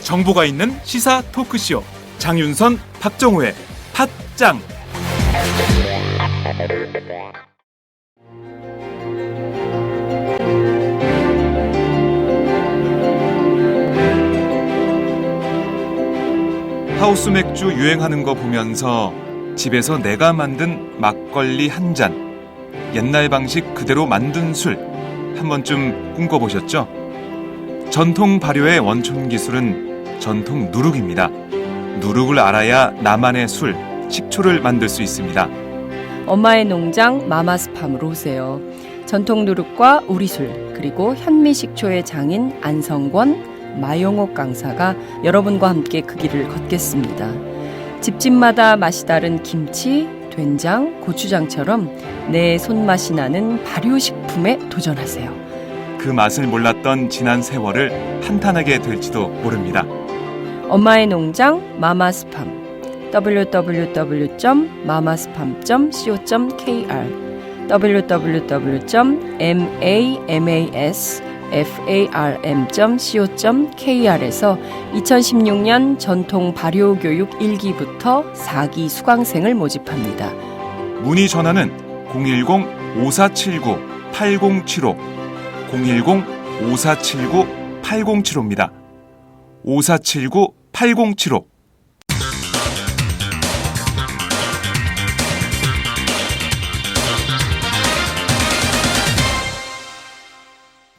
정보가 있는 시사 토크쇼 장윤선, 박정호의 팟짱. 하우스 맥주 유행하는 거 보면서 집에서 내가 만든 막걸리 한 잔, 옛날 방식 그대로 만든 술 한 번쯤 꿈꿔보셨죠? 전통 발효의 원천 기술은 전통 누룩입니다. 누룩을 알아야 나만의 술, 식초를 만들 수 있습니다. 엄마의 농장 마마스팜으로 오세요. 전통 누룩과 우리술, 그리고 현미식초의 장인 안성권, 마용옥 강사가 여러분과 함께 그 길을 걷겠습니다. 집집마다 맛이 다른 김치, 된장, 고추장처럼 내 손맛이 나는 발효식품에 도전하세요. 그 맛을 몰랐던 지난 세월을 한탄하게 될지도 모릅니다. 엄마의 농장 마마스팜 www.mamasfarm.co.kr www.mamasfarm.co.kr에서 2016년 전통 발효교육 1기부터 4기 수강생을 모집합니다. 문의 전화는 010-5479-8075 010-5479-8075입니다. 5479-8075.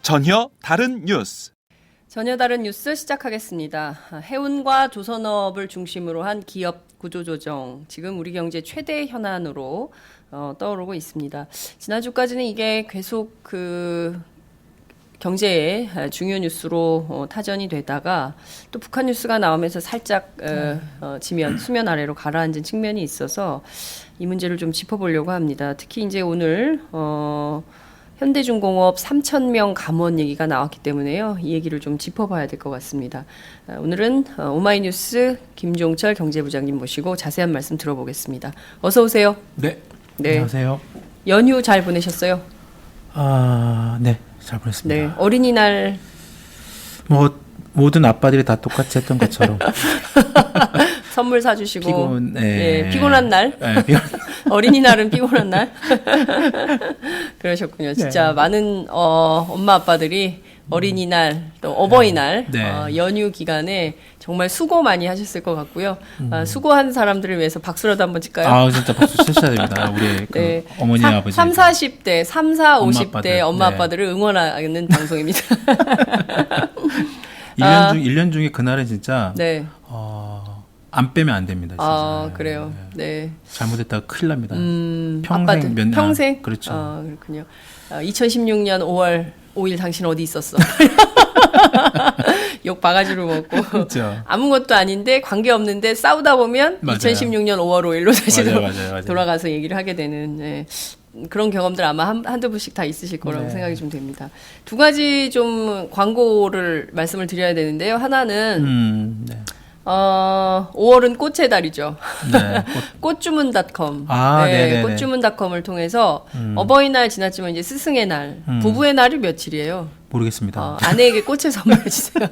전혀 다른 뉴스. 전혀 다른 뉴스 시작하겠습니다. 해운과 조선업을 중심으로 한 기업 구조조정, 지금 우리 경제 최대 현안으로 떠오르고 있습니다. 지난주까지는 이게 계속 경제의 중요 뉴스로 타전이 되다가 또 북한 뉴스가 나오면서 살짝 수면 아래로 가라앉은 측면이 있어서 이 문제를 좀 짚어보려고 합니다. 특히 이제 오늘 현대중공업 3,000명 감원 얘기가 나왔기 때문에요. 이 얘기를 좀 짚어봐야 될 것 같습니다. 오늘은 오마이뉴스 김종철 경제부장님 모시고 자세한 말씀 들어보겠습니다. 어서 오세요. 네. 네. 안녕하세요. 연휴 잘 보내셨어요? 네. 잘 보냈습니다. 네. 어린이날 모든 아빠들이 다 똑같이 했던 것처럼 선물 사주시고 네. 피곤한 날 네, 어린이날은 피곤한 날 그러셨군요. 진짜 네. 많은 엄마 아빠들이 어린이날 또 어버이날 네. 연휴 기간에 정말 수고 많이 하셨을 것 같고요. 수고한 사람들을 위해서 박수라도 한번 칠까요? 아 진짜 박수 치셔야 됩니다. 우리 네. 어머니 아버지 3, 40대, 3, 4, 엄마 50대 아빠들. 엄마 네. 아빠들을 응원하는 방송입니다. 1년 중에 그날은 진짜 네. 안 빼면 안 됩니다. 진짜. 그래요. 네. 잘못했다가 큰일 납니다. 아빠들, 평생 평생? 그렇죠. 그렇군요. 2016년 5월 5일 당신 어디 있었어? 욕 바가지로 먹고 그렇죠. 아무것도 아닌데 관계없는데 싸우다 보면 맞아요. 2016년 5월 5일로 다시 맞아요. 돌아가서 얘기를 하게 되는 그런 경험들 아마 한두 분씩 다 있으실 거라고 네. 생각이 좀 됩니다. 두 가지 좀 광고를 말씀을 드려야 되는데요. 하나는 네. 5월은 꽃의 달이죠. 네. 꽃주문닷컴. 네네네. 꽃주문닷컴을 통해서 어버이날 지났지만 이제 스승의 날, 부부의 날이 며칠이에요? 모르겠습니다. 아내에게 꽃을 선물해 주세요.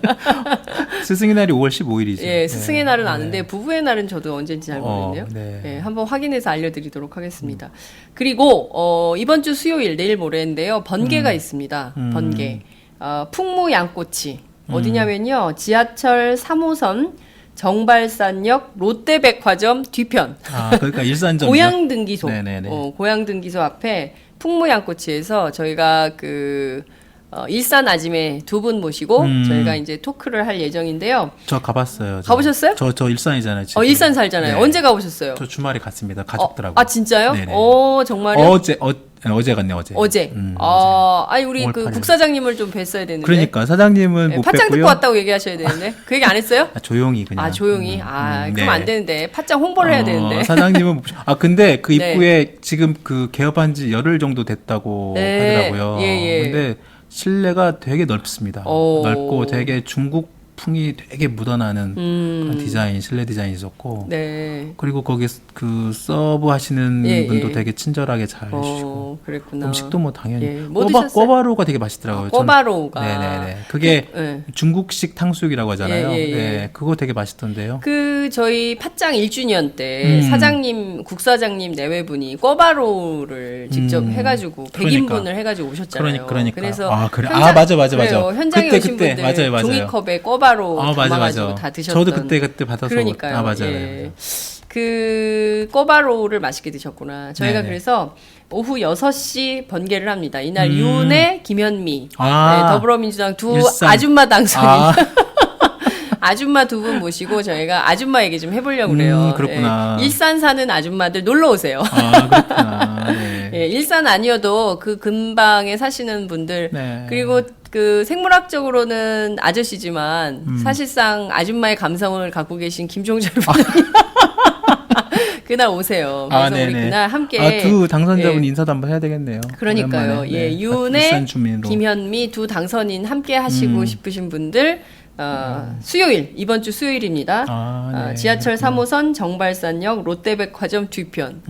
스승의 날이 5월 15일이죠. 예, 스승의 날은 아는데 부부의 날은 저도 언제인지 잘 모르겠네요. 네. 예, 한번 확인해서 알려드리도록 하겠습니다. 그리고 이번 주 수요일, 내일 모레인데요. 번개가 있습니다. 번개. 풍무양꼬치. 어디냐면요. 지하철 3호선 정발산역 롯데백화점 뒤편. 그러니까 일산점. 고양등기소. 네네네. 고양등기소 앞에 풍무양꼬치에서 저희가 일산 아지매 두 분 모시고 저희가 이제 토크를 할 예정인데요. 저 가봤어요. 가보셨어요? 저 일산이잖아요. 지금. 일산 살잖아요. 네. 언제 가보셨어요? 저 주말에 갔습니다. 가족들하고. 진짜요? 네네. 정말요? 어제 갔네, 어제. 어제. 아니 우리 5월 8일. 국사장님을 좀 뵀어야 되는데. 그러니까 사장님은 못 팟짱 듣고 뵀고요. 왔다고 얘기하셔야 되는데 그 얘기 안 했어요? 조용히 그냥. 조용히. 그럼 네. 안 되는데 팟짱 홍보를 해야 되는데. 사장님은 근데 그 네. 입구에 지금 개업한 지 열흘 정도 됐다고 네. 하더라고요. 예. 근데 실내가 되게 넓습니다. 넓고 되게 중국 풍이 되게 묻어나는 그런 디자인, 실내 디자인이 있었고, 네. 그리고 거기 그 서브 하시는 예, 분도 예. 되게 친절하게 잘 해주시고, 그랬구나. 음식도 뭐 당연히 예, 뭐 드셨어요? 꿔바로우가 되게 맛있더라고요. 꿔바로우가. 네네네. 그게 네. 중국식 탕수육이라고 하잖아요. 예, 예, 예. 네, 그거 되게 맛있던데요. 그 저희 팟짱 1주년 때 사장님, 국사장님 내외분이 꿔바로우를 직접 해가지고 100인분을 해가지고 오셨잖아요. 그러니까. 그래서 아, 그래. 맞아. 그래요. 현장에 오신 분들 맞아요. 종이컵에 꿔바로우 맞아. 담아가지고 다 드셨던. 저도 그때 받아서 그러니까요. 맞아요. 예. 그 꿔바로우를 맛있게 드셨구나. 저희가 네네. 그래서 오후 6시 번개를 합니다. 이날 유은혜, 김현미, 아. 네, 더불어민주당 두 일산. 아줌마 당선인. 아. 아줌마 두 분 모시고 저희가 아줌마 얘기 좀 해보려고 그래요. 그렇구나. 예, 일산 사는 아줌마들 놀러 오세요. 아, 그렇구나. 네. 예, 일산 아니어도 그 근방에 사시는 분들 네. 그리고 그 생물학적으로는 아저씨지만 사실상 아줌마의 감성을 갖고 계신 김종철 부장님 그날 오세요. 그래서 우리 그날 함께 두 당선자분 예. 인사도 한번 해야 되겠네요. 그러니까요. 오랜만에. 예, 네. 유은혜, 일산 주민으로. 김현미 두 당선인 함께 하시고 싶으신 분들 수요일 이번 주 수요일입니다. 네. 지하철 3호선 정발산역 롯데백화점 뒤편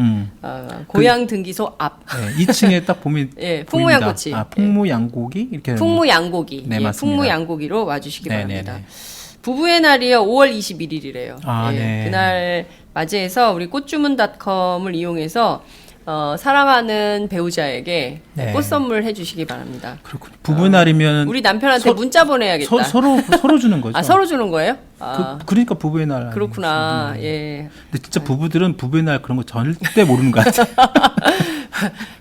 고향 등기소 앞. 네, 2층에 딱 보면 예, 보입니다. 풍무양꼬치. 풍무양고기 이렇게. 풍무양고기. 네, 예, 맞습니다. 풍무양고기로 와주시기 네네네. 바랍니다. 부부의 날이요. 5월 21일이래요. 아, 예, 네. 그날 맞이해서 우리 꽃주문닷컴을 이용해서 사랑하는 배우자에게 네. 꽃 선물 해주시기 바랍니다. 그렇군요. 부부 날이면 우리 남편한테 문자 보내야겠다. 서로 주는 거죠. 서로 주는 거예요? 아, 그러니까 부부의 날. 그렇구나. 아니겠어요? 예. 근데 진짜 부부들은 부부의 날 그런 거 절대 모르는 것 같아요.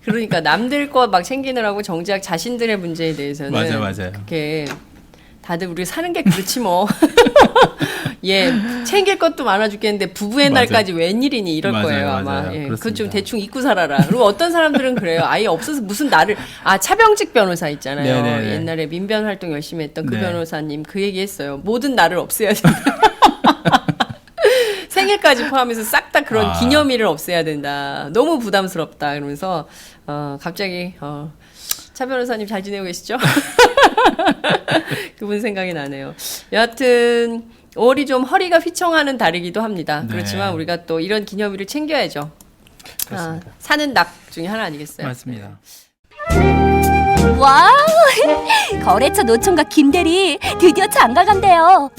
그러니까 남들 거 막 챙기느라고 정작 자신들의 문제에 대해서는 맞아요. 그렇게 다들 우리 사는 게 그렇지 뭐. 예, 챙길 것도 많아 죽겠는데 부부의 맞아요. 날까지 웬일이니 이럴 맞아요, 거예요 아마. 맞아요. 예, 그건 좀 그렇습니다. 대충 잊고 살아라. 그리고 어떤 사람들은 그래요. 아예 없어서 무슨 나를 차병직 변호사 있잖아요. 네네네. 옛날에 민변 활동 열심히 했던 그 네. 변호사님 그 얘기했어요. 모든 나를 없애야 된다. 생일까지 포함해서 싹 다 그런 기념일을 없애야 된다. 너무 부담스럽다. 그러면서 갑자기 차 변호사님 잘 지내고 계시죠? 그분 생각이 나네요. 여하튼 5월이 좀 허리가 휘청하는 달이기도 합니다. 네. 그렇지만 우리가 또 이런 기념일을 챙겨야죠. 그렇습니다. 사는 낙 중에 하나 아니겠어요? 맞습니다. 와우! 거래처 노총각 김대리 드디어 장가 간대요.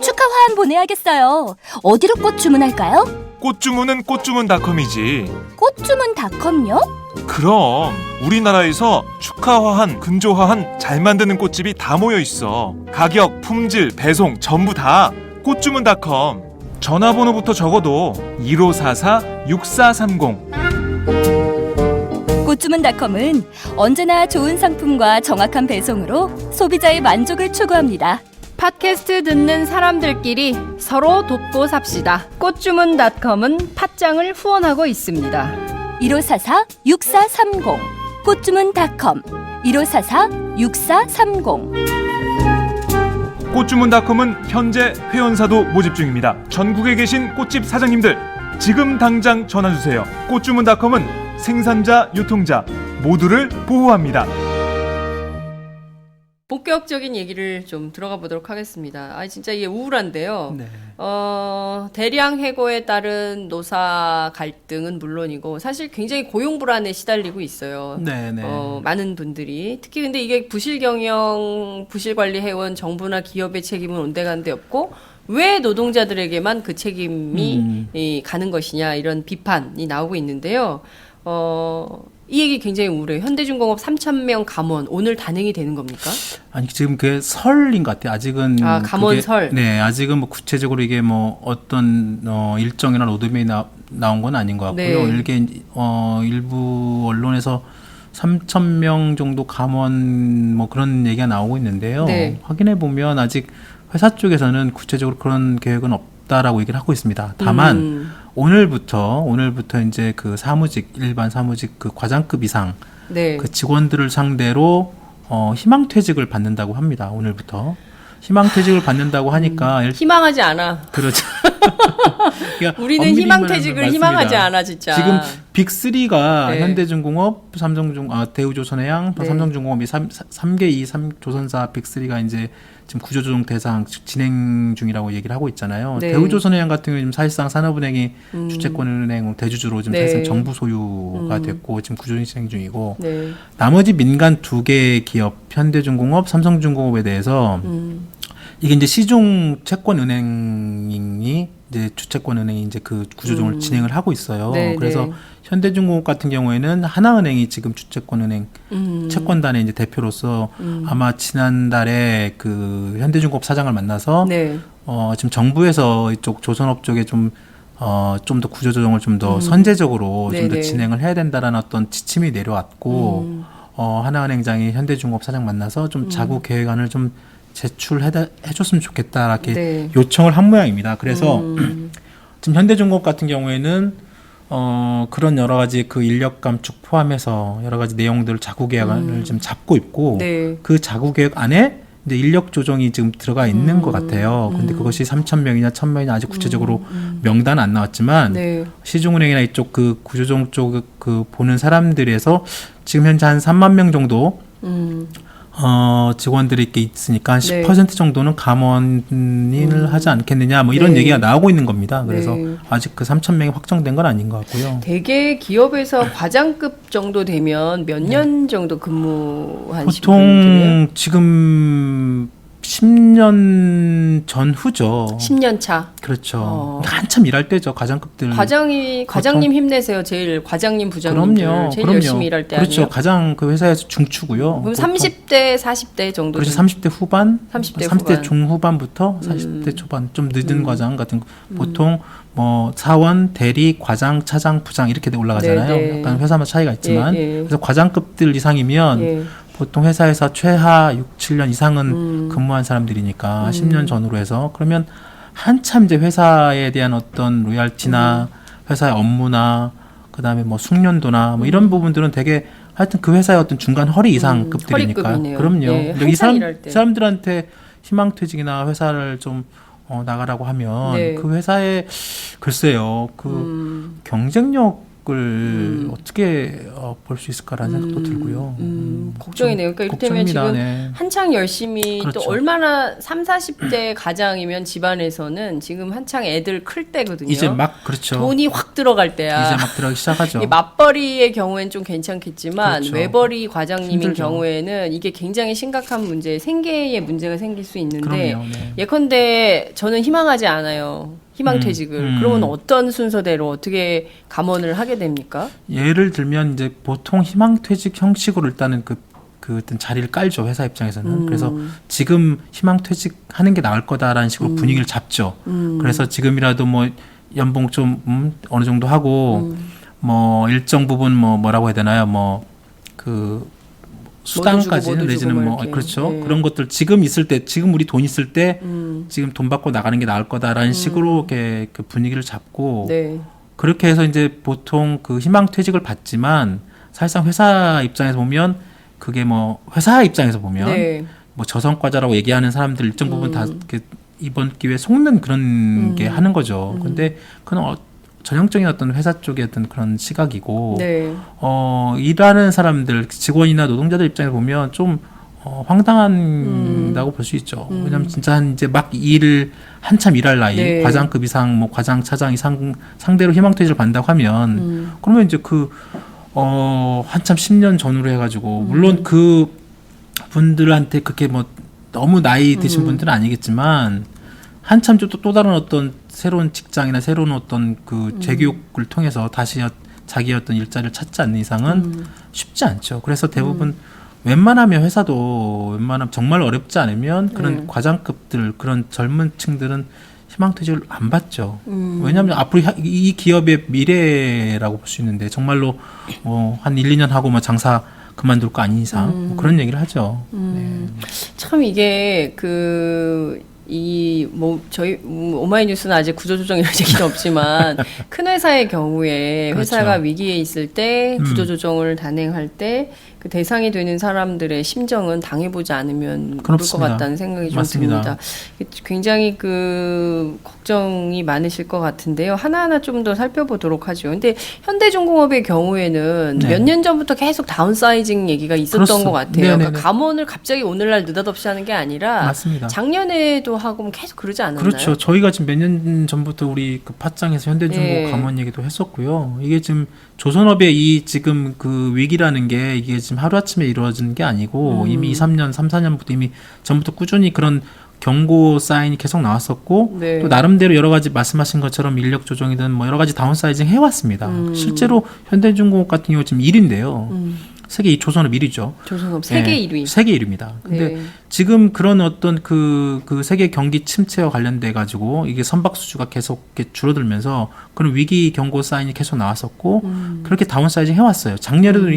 축하 화한 보내야겠어요. 어디로 꽃 주문할까요? 꽃 주문은 꽃주문닷컴이지. 꽃주문닷컴요? 그럼 우리나라에서 축하화한, 근조화한 잘 만드는 꽃집이 다 모여 있어. 가격, 품질, 배송 전부 다 꽃주문닷컴. 전화번호부터 적어도 1544-6430. 꽃주문닷컴은 언제나 좋은 상품과 정확한 배송으로 소비자의 만족을 추구합니다. 팟캐스트 듣는 사람들끼리 서로 돕고 삽시다. 꽃주문닷컴은 팟짱을 후원하고 있습니다. 1544-6430 꽃주문닷컴 1544-6430 꽃주문닷컴은 현재 회원사도 모집 중입니다. 전국에 계신 꽃집 사장님들 지금 당장 전화주세요. 꽃주문닷컴은 생산자, 유통자 모두를 보호합니다. 본격적인 얘기를 좀 들어가 보도록 하겠습니다. 진짜 이게 우울한데요. 네. 대량 해고에 따른 노사 갈등은 물론이고 사실 굉장히 고용 불안에 시달리고 있어요. 네네. 많은 분들이 특히 근데 이게 부실 경영, 부실 관리 해온 정부나 기업의 책임은 온데간데 없고 왜 노동자들에게만 그 책임이 가는 것이냐 이런 비판이 나오고 있는데요. 이 얘기 굉장히 우울해요. 현대중공업 3,000명 감원 오늘 단행이 되는 겁니까? 아니 지금 그게 설인 것 같아요. 아직은 감원 그게, 설. 네, 아직은 뭐 구체적으로 이게 뭐 어떤 일정이나 로드맵이 나온 건 아닌 것 같고요. 네. 이게 일부 언론에서 3,000명 정도 감원 뭐 그런 얘기가 나오고 있는데요. 네. 확인해 보면 아직 회사 쪽에서는 구체적으로 그런 계획은 없다라고 얘기를 하고 있습니다. 다만 오늘부터 이제 그 일반 사무직 그 과장급 이상 네. 그 직원들을 상대로 희망퇴직을 받는다고 합니다. 오늘부터 희망퇴직을 받는다고 하니까 희망하지 않아. 그렇죠. 그러니까 우리는 엄밀히 희망퇴직을 말하면 희망하지 맞습니다. 않아 진짜. 지금 빅3가 네. 현대중공업, 대우조선해양, 네. 삼성중공업 이 3개 이 조선사 빅3가 이제 지금 구조조정 대상 진행 중이라고 얘기를 하고 있잖아요. 네. 대우조선해양 같은 경우는 지금 사실상 산업은행이 주채권은행 대주주로 지금 네. 사실상 정부 소유가 됐고 지금 구조조정 진행 중이고 네. 나머지 민간 2개 기업 현대중공업, 삼성중공업에 대해서 이게 이제 시중 채권은행이 이제 주채권은행이 이제 그 구조조정을 진행을 하고 있어요. 네, 그래서 네. 현대중공업 같은 경우에는 하나은행이 지금 주채권은행 채권단의 이제 대표로서 아마 지난달에 그 현대중공업 사장을 만나서 네. 지금 정부에서 이쪽 조선업 쪽에 좀 더 구조조정을 좀 더 선제적으로 좀 더 네네. 진행을 해야 된다라는 어떤 지침이 내려왔고 하나은행장이 현대중공업 사장 만나서 좀 자구 계획안을 좀 제출해줬으면 좋겠다 이렇게 네. 요청을 한 모양입니다. 그래서 지금 현대중공업 같은 경우에는 그런 여러 가지 그 인력 감축 포함해서 여러 가지 내용들 자구 계획안을 지금 잡고 있고 네. 그 자구 계획 안에 이제 인력 조정이 지금 들어가 있는 것 같아요. 근데 그것이 3,000명이냐 1,000명이냐 아직 구체적으로 명단 안 나왔지만 네. 시중은행이나 이쪽 그 구조조정 쪽 그 보는 사람들에서 지금 현재 한 3만 명 정도 직원들이 이렇게 있으니까 한 네. 10% 정도는 감원을 하지 않겠느냐 뭐 이런 네. 얘기가 나오고 있는 겁니다. 그래서 네. 아직 그 3,000명이 확정된 건 아닌 것 같고요. 대개 기업에서 과장급 정도 되면 몇 년 정도 근무하신 분들이에요? 보통 지금 10년 전후죠. 10년 차. 그렇죠. 한참 일할 때죠. 과장급들. 과장님 힘내세요. 제일 과장님 부장님들 그럼요. 제일 그럼요. 열심히 일할 때 그렇죠. 아니에요? 가장 그 회사에서 중추고요. 그럼 보통. 30대, 40대 정도. 그렇죠. 30대 후반, 30대 30대 후반. 중후반부터 40대 초반 좀 늦은 과장 같은 거. 보통 뭐 사원, 대리, 과장, 차장, 부장 이렇게 올라가잖아요. 네, 네. 약간 회사마다 차이가 있지만 예, 예. 그래서 과장급들 이상이면 예. 보통 회사에서 최하 6, 7년 이상은 근무한 사람들이니까 10년 전후로 해서 그러면 한참 이제 회사에 대한 어떤 로얄티나 회사의 업무나 그다음에 뭐 숙련도나 뭐 이런 부분들은 되게 하여튼 그 회사의 어떤 중간 허리 이상 급들이니까 허리급이네요. 그럼요. 예, 근데 이 한참 일할 때. 사람들한테 희망퇴직이나 회사를 좀 나가라고 하면 네. 그 회사에 글쎄요 그 경쟁력을 어떻게 볼 수 있을까라는 생각도 들고요. 걱정이네요. 그러니까 이를테면 걱정입니다. 지금 네. 한창 열심히 그렇죠. 또 얼마나 3, 40대 가장이면 집안에서는 지금 한창 애들 클 때거든요. 이제 막 그렇죠. 돈이 확 들어갈 때야. 이제 막 들어가기 시작하죠. 이 맞벌이의 경우에는 좀 괜찮겠지만 그렇죠. 외벌이 과장님인 힘들죠. 경우에는 이게 굉장히 심각한 문제, 생계에 문제가 생길 수 있는데 그럼요. 네. 예컨대 저는 희망하지 않아요. 희망퇴직을. 그러면 어떤 순서대로 어떻게 감원을 하게 됩니까? 예를 들면 이제 보통 희망퇴직 형식으로 일단은 그 어떤 자리를 깔죠 회사 입장에서는. 그래서 지금 희망퇴직하는 게 나을 거다라는 식으로 분위기를 잡죠. 그래서 지금이라도 뭐 연봉 좀 어느 정도 하고 뭐 일정 부분 뭐라고 해야 되나요? 뭐 그 수당까지는 모두 주고 내지는 뭐 이렇게. 그렇죠. 네. 그런 것들 지금 있을 때 지금 우리 돈 있을 때 지금 돈 받고 나가는 게 나을 거다라는 식으로 이렇게 그 분위기를 잡고 네. 그렇게 해서 이제 보통 그 희망퇴직을 받지만 사실상 회사 입장에서 보면 그게 뭐 회사 입장에서 보면 네. 뭐 저성과자라고 얘기하는 사람들 일정 부분 다 이렇게 이번 기회에 속는 그런 게 하는 거죠. 근데 그건 전형적인 어떤 회사 쪽의 어떤 그런 시각이고 네. 일하는 사람들 직원이나 노동자들 입장에서 보면 좀 황당한다고 볼 수 있죠. 왜냐하면 진짜 이제 막 일을 한참 일할 나이, 네. 과장급 이상, 뭐 과장, 차장 이상 상대로 희망퇴직을 받는다고 하면 그러면 이제 한참 10년 전후로 해가지고 물론 그 분들한테 그렇게 뭐 너무 나이 드신 분들은 아니겠지만 한참 좀 또 다른 어떤 새로운 직장이나 새로운 어떤 그 재교육을 통해서 다시 자기의 어떤 일자리를 찾지 않는 이상은 쉽지 않죠. 그래서 대부분 웬만하면 회사도 웬만하면 정말 어렵지 않으면 그런 과장급들 그런 젊은 층들은 희망퇴직을 안 받죠. 왜냐하면 앞으로 이 기업의 미래라고 볼 수 있는데 정말로 한 1, 2년 하고 뭐 장사 그만둘 거 아닌 이상 뭐 그런 얘기를 하죠. 네. 참 이게 저희 오마이뉴스는 아직 구조조정 이런 얘기는 없지만 큰 회사의 경우에 그렇죠. 회사가 위기에 있을 때 구조조정을 단행할 때 그 대상이 되는 사람들의 심정은 당해보지 않으면 모를 것 그렇습니다. 같다는 생각이 좀 맞습니다. 듭니다. 굉장히 그 걱정이 많으실 것 같은데요. 하나하나 좀 더 살펴보도록 하죠. 근데 현대중공업의 경우에는 네. 몇 년 전부터 계속 다운사이징 얘기가 있었던 그렇습니다. 것 같아요. 네네네. 그러니까 감원을 갑자기 오늘날 느닷없이 하는 게 아니라 맞습니다. 작년에도 하고 계속 그러지 않았나요? 그렇죠. 저희가 지금 몇 년 전부터 우리 그 팟짱에서 현대중공업 예. 감원 얘기도 했었고요. 이게 지금 조선업의 이 지금 그 위기라는 게 이게 지금 하루아침에 이루어지는 게 아니고 이미 2, 3년, 3, 4년부터 이미 전부터 꾸준히 그런 경고 사인이 계속 나왔었고 네. 또 나름대로 여러 가지 말씀하신 것처럼 인력 조정이든 뭐 여러 가지 다운사이징 해왔습니다. 실제로 현대중공업 같은 경우 지금 1위인데요. 세계 조선업 1위죠. 조선업 세계 1위. 세계 1위입니다. 근데 네. 지금 그런 어떤 그 세계 경기 침체와 관련돼 가지고 이게 선박 수주가 계속 이렇게 줄어들면서 그런 위기 경고 사인이 계속 나왔었고 그렇게 다운사이징 해왔어요. 작년에도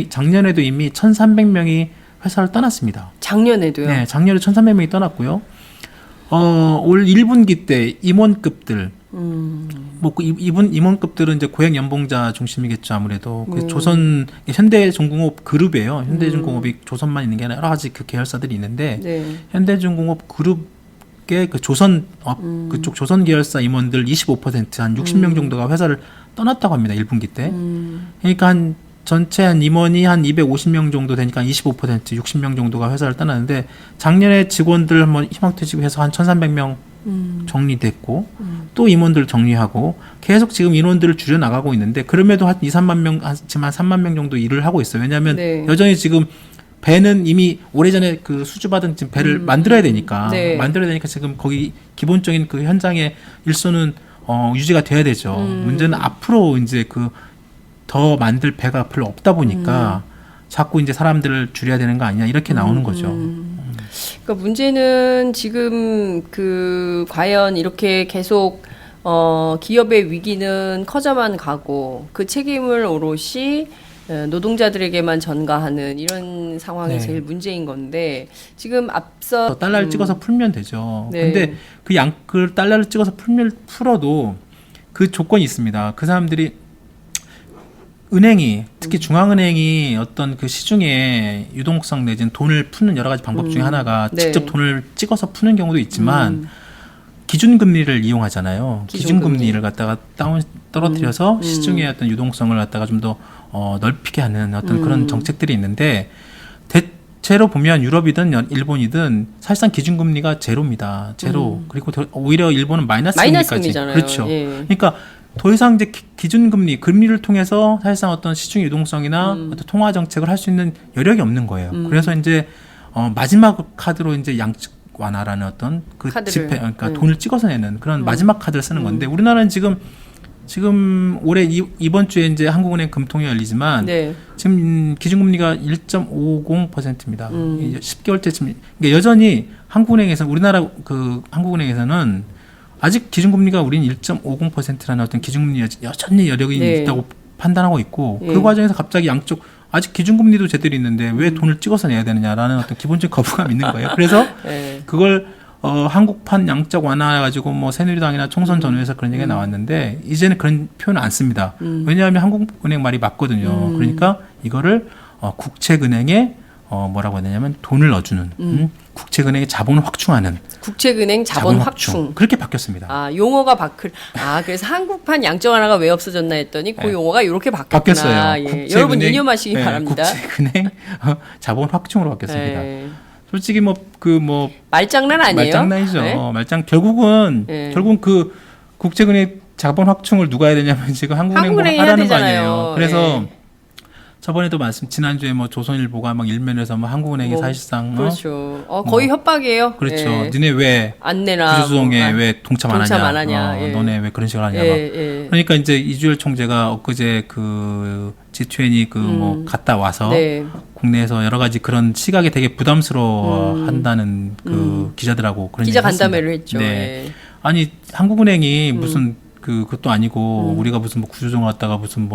이미 1,300명이 회사를 떠났습니다. 작년에도요. 네, 작년에 1,300명이 떠났고요. 올 1분기 때 임원급들 뭐 그 임원급들은 이제 고액 연봉자 중심이겠죠 아무래도 그 조선 현대중공업 그룹이에요. 현대중공업이 조선만 있는 게 아니라 여러 가지 그 계열사들이 있는데 네. 현대중공업 그룹의 그 조선 그쪽 조선 계열사 임원들 25%한 60명 정도가 회사를 떠났다고 합니다. 1분기 때. 그러니까 전체 임원이 한 250명 정도 되니까 25% 60명 정도가 회사를 떠나는데 작년에 직원들 뭐 희망퇴직해서 한 1,300명 정리됐고 또 임원들 정리하고 계속 지금 인원들을 줄여 나가고 있는데 그럼에도 한 2, 3만 명, 지금 한 3만 명 정도 일을 하고 있어요. 왜냐하면 네. 여전히 지금 배는 이미 오래전에 그 수주받은 지금 배를 만들어야 되니까 네. 만들어야 되니까 지금 거기 기본적인 그 현장의 일소는 유지가 돼야 되죠. 문제는 앞으로 이제 그 더 만들 배가 별로 없다 보니까 자꾸 이제 사람들을 줄여야 되는 거 아니냐 이렇게 나오는 거죠. 그러니까 문제는 지금 그 과연 이렇게 계속 기업의 위기는 커져만 가고 그 책임을 오롯이 노동자들에게만 전가하는 이런 상황이 네. 제일 문제인 건데 지금 앞서 더 달러를 찍어서 풀면 되죠. 네. 근데 그 달러를 찍어서 풀어도 그 조건이 있습니다. 그 사람들이 은행이 특히 중앙은행이 어떤 그 시중에 유동성 내지는 돈을 푸는 여러 가지 방법 중에 하나가 네. 직접 돈을 찍어서 푸는 경우도 있지만 기준금리를 이용하잖아요. 기준금리를 갖다가 떨어뜨려서 시중의 어떤 유동성을 갖다가 좀 더 넓히게 하는 어떤 그런 정책들이 있는데 대체로 보면 유럽이든 일본이든 사실상 기준금리가 제로입니다. 제로. 그리고 오히려 일본은 마이너스 금리까지. 금리잖아요. 그렇죠. 예. 그러니까 더 이상 이제 기준금리, 금리를 통해서 사실상 어떤 시중 유동성이나 어떤 통화 정책을 할 수 있는 여력이 없는 거예요. 그래서 이제 마지막 카드로 이제 양적 완화라는 어떤 그 카드를. 지폐, 그러니까 돈을 찍어서 내는 그런 마지막 카드를 쓰는 건데 우리나라는 지금 올해 이번 주에 이제 한국은행 금통이 열리지만 네. 지금 기준금리가 1.50%입니다. 10개월째 지금 그러니까 여전히 한국은행에서 우리나라 그 한국은행에서는 아직 기준금리가 우리는 1.50%라는 어떤 기준금리 여전히 여력이 네. 있다고 판단하고 있고 예. 그 과정에서 갑자기 양쪽 아직 기준금리도 제대로 있는데 왜 돈을 찍어서 내야 되느냐라는 어떤 기본적인 거부감이 있는 거예요. 그래서 네. 그걸 한국판 양적 완화해가지고 뭐 새누리당이나 총선 전후에서 그런 얘기가 나왔는데 이제는 그런 표현을 안 씁니다. 왜냐하면 한국은행 말이 맞거든요. 그러니까 이거를 국책은행에 뭐라고 해야 되냐면 돈을 넣어주는 국책은행의 자본을 확충하는 국책은행 자본 확충. 그렇게 바뀌었습니다. 아, 용어가 그래서 한국판 양적 완화가 왜 없어졌나 했더니 그 네. 용어가 이렇게 바뀌었구나. 바뀌었어요. 예. 국책은행, 여러분 유념하시기 네, 바랍니다. 국책은행 자본 확충으로 바뀌었습니다. 네. 솔직히 말장난 아니에요? 말장난이죠. 네? 결국은 네. 그 국책은행 자본 확충을 누가 해야 되냐면 지금 한국은행이 해야 하라는 거 되잖아요. 아니에요. 그래서 네. 저번에도 지난주에 조선일보가 일면에서 한국은행이 사실상 그렇죠. 거의 협박이에요. 그렇죠. 예. 니네 왜 안 내나 구조조정에 왜 동참 안 하냐? 예. 너네 왜 그런 식으로 하냐? 예. 그러니까 이제 이주열 총재가 엊그제 그 G20 갔다 와서 네. 국내에서 여러 가지 그런 시각이 되게 부담스러워 한다는 그 기자들하고 그런 기자 얘기를 간담회를 했습니다. 했죠. 네. 예. 아니 한국은행이 무슨 그것도 아니고 우리가 무슨 구조조정을 갖다가 무슨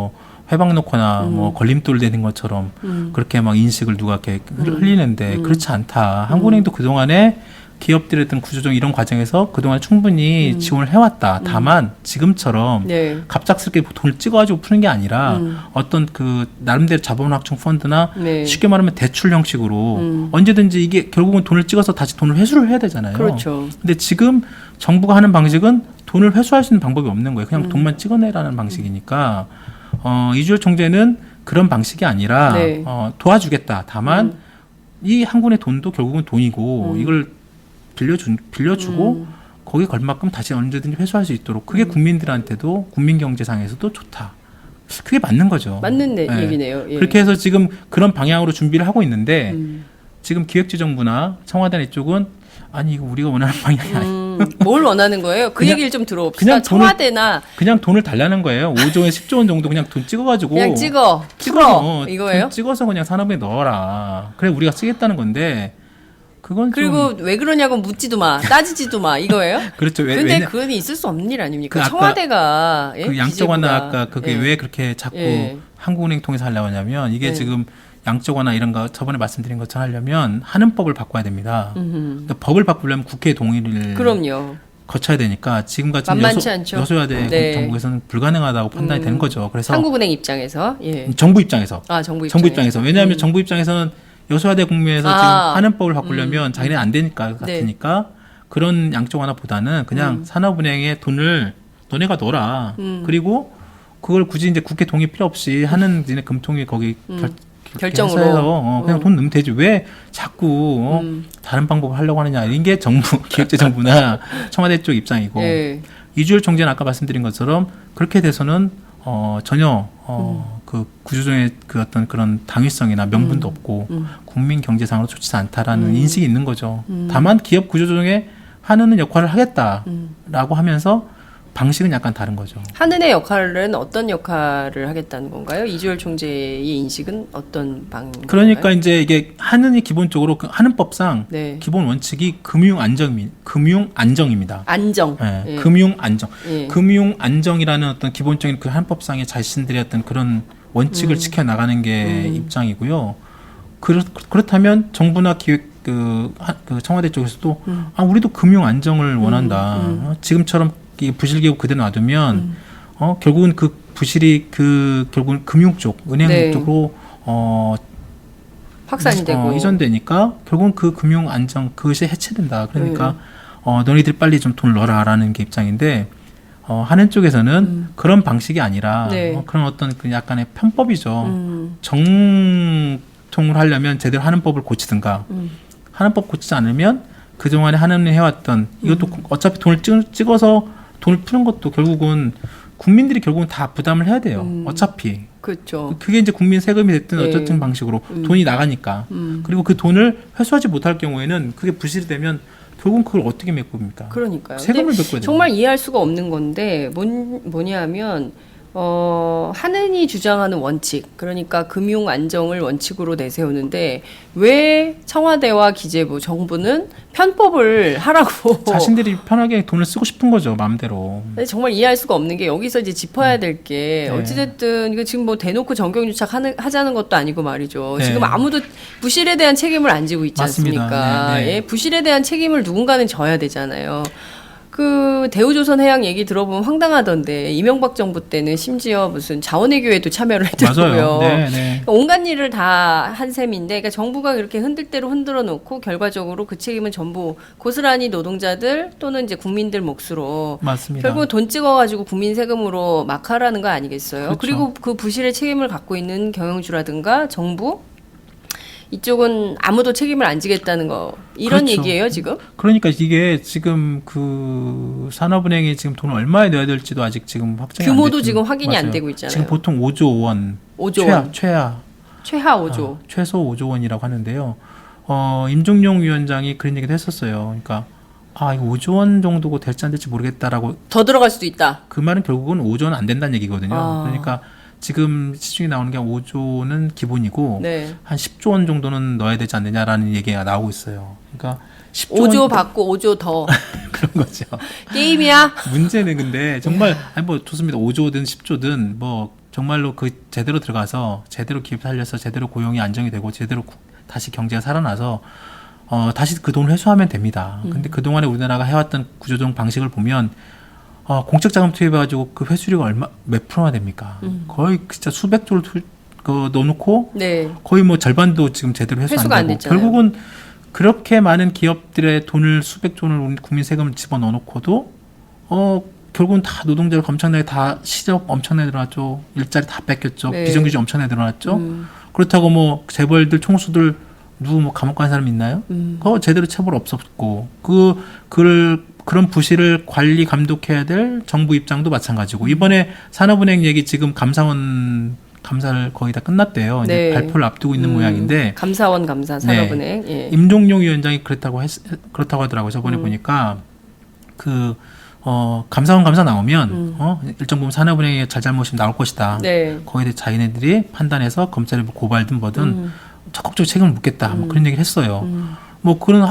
회방 놓거나 걸림돌 되는 것처럼 그렇게 인식을 누가 이렇게 흘리는데 그렇지 않다. 한국은행도 그 동안에 기업들의 어떤 구조적 이런 과정에서 그동안 충분히 지원을 해왔다. 다만 지금처럼 네. 갑작스럽게 돈을 찍어가지고 푸는 게 아니라 어떤 그 나름대로 자본확충 펀드나 네. 쉽게 말하면 대출 형식으로 언제든지 이게 결국은 돈을 찍어서 다시 돈을 회수를 해야 되잖아요. 그렇죠. 근데 지금 정부가 하는 방식은 돈을 회수할 수 있는 방법이 없는 거예요. 그냥 돈만 찍어내라는 방식이니까 이주열 총재는 그런 방식이 아니라 네. 도와주겠다. 다만 이 한 군의 돈도 결국은 돈이고 이걸 빌려주고 거기에 걸만큼 다시 언제든지 회수할 수 있도록 그게 국민들한테도 국민 경제상에서도 좋다. 그게 맞는 거죠. 맞는 네. 얘기네요. 예. 그렇게 해서 지금 그런 방향으로 준비를 하고 있는데 지금 기획재정부나 청와대 이쪽은 아니 이거 우리가 원하는 방향이 아니야. 뭘 원하는 거예요? 그 그냥- 얘기를 좀 들어봅시다. 그냥 청와대나 그냥 돈을 달라는 거예요. 5조 원, 10조 원 정도 그냥 돈 찍어가지고 그냥 찍어, 풀어 이거예요? 돈 찍어서 그냥 산업에 넣어라. 그래 우리가 쓰겠다는 건데 그건 그리고 좀 왜 그러냐고 묻지도 마, 따지지도 마 이거예요? 그렇죠. 근데 그건 있을 수 없는 일 아닙니까? 그 아까 청와대가 예? 그 양적 완화 기재부가. 아까 그게 예. 왜 그렇게 자꾸 예. 한국은행 통해서 하려고 하냐면 이게 예. 지금 양적 완화 이런 거 저번에 말씀드린 것처럼 하려면 하는 법을 바꿔야 됩니다. 그러니까 법을 바꾸려면 국회 동의를 그럼요. 거쳐야 되니까 지금 같은 만만치 않죠. 여소야대 네. 정부에서는 불가능하다고 판단이 되는 거죠. 그래서 한국은행 입장에서 예. 정부 입장에서 정부 입장에서 왜냐하면 정부 입장에서는 여소야대 국면에서 지금 하는 법을 바꾸려면 자기네 안 되니까 네. 같으니까 그런 양적 완화보다는 그냥 산업은행에 돈을 너네가 넣어라. 그리고 그걸 굳이 이제 국회 동의 필요 없이 하는 니네 금통위 거기 결정으로. 해서 그냥 돈 넣으면 되지. 왜 자꾸 다른 방법을 하려고 하느냐. 이게 정부 기획재정부나 청와대 쪽 입장이고 예. 이주열 총재는 아까 말씀드린 것처럼 그렇게 돼서는 전혀 그 구조조정의 그 어떤 그런 당위성이나 명분도 없고 국민 경제상으로 좋지 않다라는 인식이 있는 거죠. 다만 기업 구조조정에 하는 역할을 하겠다라고 하면서 방식은 약간 다른 거죠. 한은의 역할은 어떤 역할을 하겠다는 건가요? 이주열 총재의 인식은 어떤 방인가요? 그러니까 이제 이게 한은이 기본적으로 그 한은법상 네. 기본 원칙이 금융 안정입니다. 안정. 예, 예. 금융 안정. 예. 금융 안정이라는 어떤 기본적인 그 한법상의 자신들의 어떤 그런 원칙을 지켜 나가는 게 입장이고요. 그렇다면 정부나 기획 그 청와대 쪽에서도 우리도 금융 안정을 원한다. 지금처럼 이 부실 기업 그대로 놔두면 결국은 그 부실이 결국은 금융 쪽, 은행 네. 쪽으로 확산이 되고 이전되니까 결국은 그 금융 안정 그것이 해체된다. 그러니까 너희들이 빨리 좀 돈을 넣어라라는 게 입장인데 하는 쪽에서는 그런 방식이 아니라 네. 그런 어떤 그 약간의 편법이죠. 정통을 하려면 제대로 하는 법을 고치든가 하는 법 고치지 않으면 그동안에 하는 해왔던 이것도 어차피 돈을 찍어서 돈을 푸는 것도 결국은 국민들이 결국은 다 부담을 해야 돼요. 어차피. 그렇죠. 그게 이제 국민 세금이 됐든 네. 어쨌든 방식으로 돈이 나가니까. 그리고 그 돈을 회수하지 못할 경우에는 그게 부실이 되면 결국은 그걸 어떻게 메꿉니까? 그러니까요. 세금을 근데 메꿔야 돼요. 정말 이해할 수가 없는 건데 뭐냐면 한은이 주장하는 원칙, 그러니까 금융 안정을 원칙으로 내세우는데 왜 청와대와 기재부, 정부는 편법을 하라고 자신들이 편하게 돈을 쓰고 싶은 거죠, 마음대로. 근데 정말 이해할 수가 없는 게 여기서 이제 짚어야 될 게 네. 어찌됐든 이거 지금 뭐 대놓고 정경유착 하자는 것도 아니고 말이죠. 네. 지금 아무도 부실에 대한 책임을 안 지고 있지 맞습니다. 않습니까? 네, 네. 예, 부실에 대한 책임을 누군가는 져야 되잖아요. 그 대우조선해양 얘기 들어보면 황당하던데 이명박 정부 때는 심지어 무슨 자원외교에도 참여를 했더라고요. 맞아요. 네, 네. 온갖 일을 다 한 셈인데, 그러니까 정부가 그렇게 흔들 대로 흔들어 놓고 결과적으로 그 책임은 전부 고스란히 노동자들 또는 이제 국민들 몫으로 맞습니다. 결국 돈 찍어가지고 국민 세금으로 막 하라는 거 아니겠어요? 그렇죠. 그리고 그 부실의 책임을 갖고 있는 경영주라든가 정부 이쪽은 아무도 책임을 안 지겠다는 거 이런 그렇죠. 얘기예요 지금? 그러니까 이게 지금 그 산업은행이 지금 돈을 얼마에 넣어야 될지도 아직 지금 확정이 안 규모도 됐죠. 지금 확인이 안 맞아요. 되고 있잖아요. 지금 보통 5조 원, 5조 원. 최하 5조. 최소 5조 원이라고 하는데요. 임종용 위원장이 그런 얘기도 했었어요. 그러니까 이거 5조 원 정도고 될지 안 될지 모르겠다라고. 더 들어갈 수도 있다. 그 말은 결국은 5조 원 안 된다는 얘기거든요. 아. 그러니까 지금 시중에 나오는 게 5조는 기본이고 네. 한 10조 원 정도는 넣어야 되지 않느냐라는 얘기가 나오고 있어요. 그러니까 10조 5조 원 받고 5조 더. 그런 거죠. 게임이야. 문제는 근데 정말 뭐 좋습니다. 5조든 10조든 뭐 정말로 그 제대로 들어가서 제대로 기업 살려서 제대로 고용이 안정이 되고 제대로 다시 경제가 살아나서 다시 그 돈을 회수하면 됩니다. 근데 그동안에 우리나라가 해왔던 구조조정 방식을 보면 공적 자금 투입해가지고 그 회수율이 몇 프로나 됩니까? 거의 진짜 수백 조를 넣어놓고 네. 거의 뭐 절반도 지금 제대로 회수 회수가 안 안 되고 됐잖아요. 결국은 그렇게 많은 기업들의 돈을 수백 조를 우리 국민 세금을 집어넣어놓고도 결국은 다 노동자를 엄청나게 다 시접 엄청나게 늘어났죠. 일자리 다 뺏겼죠. 네. 비정규직 엄청나게 늘어났죠. 그렇다고 뭐 재벌들 총수들 누구 뭐 감옥 간 사람 있나요? 그거 제대로 처벌 없었고 그런 부실을 관리 감독해야 될 정부 입장도 마찬가지고 이번에 산업은행 얘기 지금 감사를 거의 다 끝났대요. 네. 이제 발표를 앞두고 있는 모양인데 감사원 감사 산업은행. 예. 임종용 위원장이 그렇다고 하더라고요. 저번에 보니까 감사원 감사 나오면 일정 부분 산업은행의 잘잘못이 나올 것이다. 네. 거기에 대해 자기네들이 판단해서 검찰에 고발든 뭐든 적극적으로 책임을 묻겠다. 뭐 그런 얘기를 했어요. 뭐 그런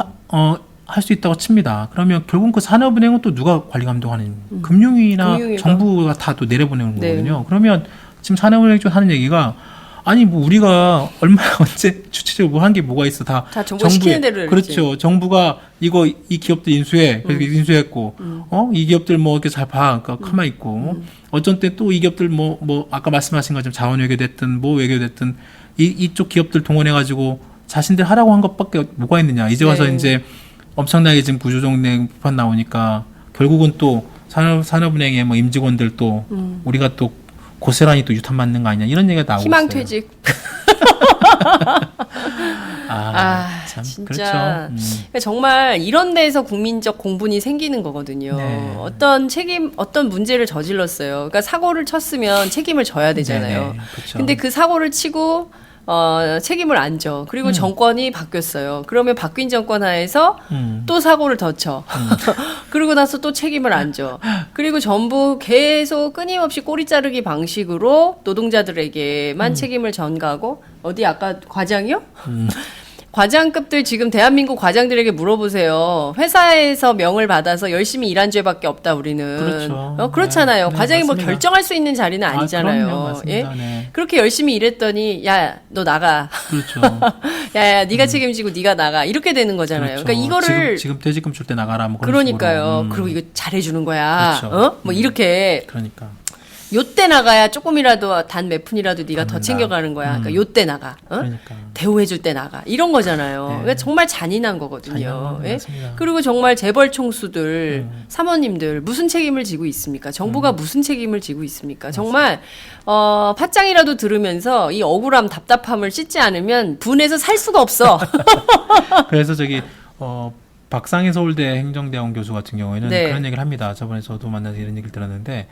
할 수 있다고 칩니다. 그러면 결국 그 산업은행은 또 누가 관리 감독하는 금융위나 금융위가. 정부가 다 또 내려보내는 네. 거거든요. 그러면 지금 산업은행 쪽 하는 얘기가 아니 뭐 우리가 얼마 언제 주체적으로 뭐 한 게 뭐가 있어 다 정부가 시키는 대로 그렇죠. 정부가 이 기업들 인수해 그래서 인수했고 이 기업들 뭐 이렇게 잘 봐. 그러니까 가만 있고 어쩐 때 또 이 기업들 뭐 아까 말씀하신 것처럼 자원 외교 됐든 뭐 외교 됐든 이쪽 기업들 동원해 가지고 자신들 하라고 한 것밖에 뭐가 있느냐. 이제 와서 네. 이제 엄청나게 지금 구조조정 비판 나오니까 결국은 또 산업은행의 뭐 임직원들 또 우리가 또 고스란히 또 유탄 맞는 거 아니냐 이런 얘기가 나오고 있어요. 희망퇴직. 참 진짜 그렇죠. 그러니까 정말 이런 데에서 국민적 공분이 생기는 거거든요. 네. 어떤 문제를 저질렀어요. 그러니까 사고를 쳤으면 책임을 져야 되잖아요. 네네, 그렇죠. 근데 그 사고를 치고 책임을 안 져. 그리고 정권이 바뀌었어요. 그러면 바뀐 정권 하에서 또 사고를 더 쳐. 그러고 나서 또 책임을 안 져. 그리고 전부 계속 끊임없이 꼬리 자르기 방식으로 노동자들에게만 책임을 전가하고 어디 아까 과장이요? 과장급들 지금 대한민국 과장들에게 물어보세요. 회사에서 명을 받아서 열심히 일한 죄밖에 없다 우리는. 그렇죠. 그렇잖아요. 네, 과장이 뭐 맞습니다. 결정할 수 있는 자리는 아니잖아요. 그럼요, 맞습니다. 예? 네. 그렇게 열심히 일했더니 야 너 나가. 그렇죠. 야 네가 책임지고 네가 나가. 이렇게 되는 거잖아요. 그렇죠. 그러니까 이거를 지금 퇴직금 줄 때 나가라 뭐 그런 그러니까요. 식으로. 그리고 이거 잘해주는 거야. 그렇죠. 뭐 이렇게 그러니까 요때 나가야 조금이라도 단 몇 푼이라도 네가 더 받는다. 챙겨가는 거야. 그러니까 요때 나가. 그러니까 대우해줄 때 나가. 이런 거잖아요. 네. 그러니까 정말 잔인한 거거든요. 잔인한 예? 맞습니다. 그리고 정말 재벌 총수들, 사모님들 무슨 책임을 지고 있습니까? 정부가 무슨 책임을 지고 있습니까? 정말 팟짱이라도 들으면서 이 억울함, 답답함을 씻지 않으면 분해서 살 수가 없어. 그래서 박상희 서울대 행정대학원 교수 같은 경우에는 네. 그런 얘기를 합니다. 저번에 저도 만나서 이런 얘기를 들었는데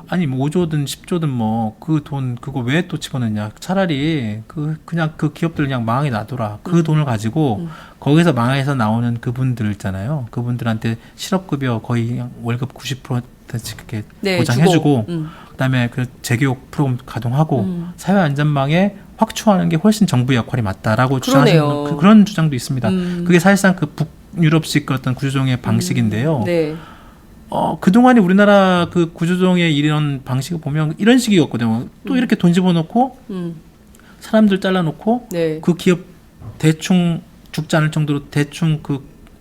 아니 뭐 5조든 10조든 뭐 그 돈 그거 왜 또 집어넣냐. 차라리 그냥 그 기업들 그냥 망하게 놔둬라. 그 돈을 가지고 거기서 망해서 나오는 그분들 있잖아요. 그분들한테 실업급여 거의 그냥 월급 90%씩 그렇게 네, 보장해주고 주고. 그다음에 그 재교육 프로그램 가동하고 사회안전망에 확충하는 게 훨씬 정부의 역할이 맞다라고 그러네요. 주장하시는 그런 주장도 있습니다. 그게 사실상 그 북유럽식 어떤 구조조정의 방식인데요. 네. 그동안에 우리나라 그 구조조정의 이런 방식을 보면 이런 식이었거든요. 또 이렇게 돈 집어넣고 사람들 잘라놓고 네. 그 기업 대충 죽지 않을 정도로 대충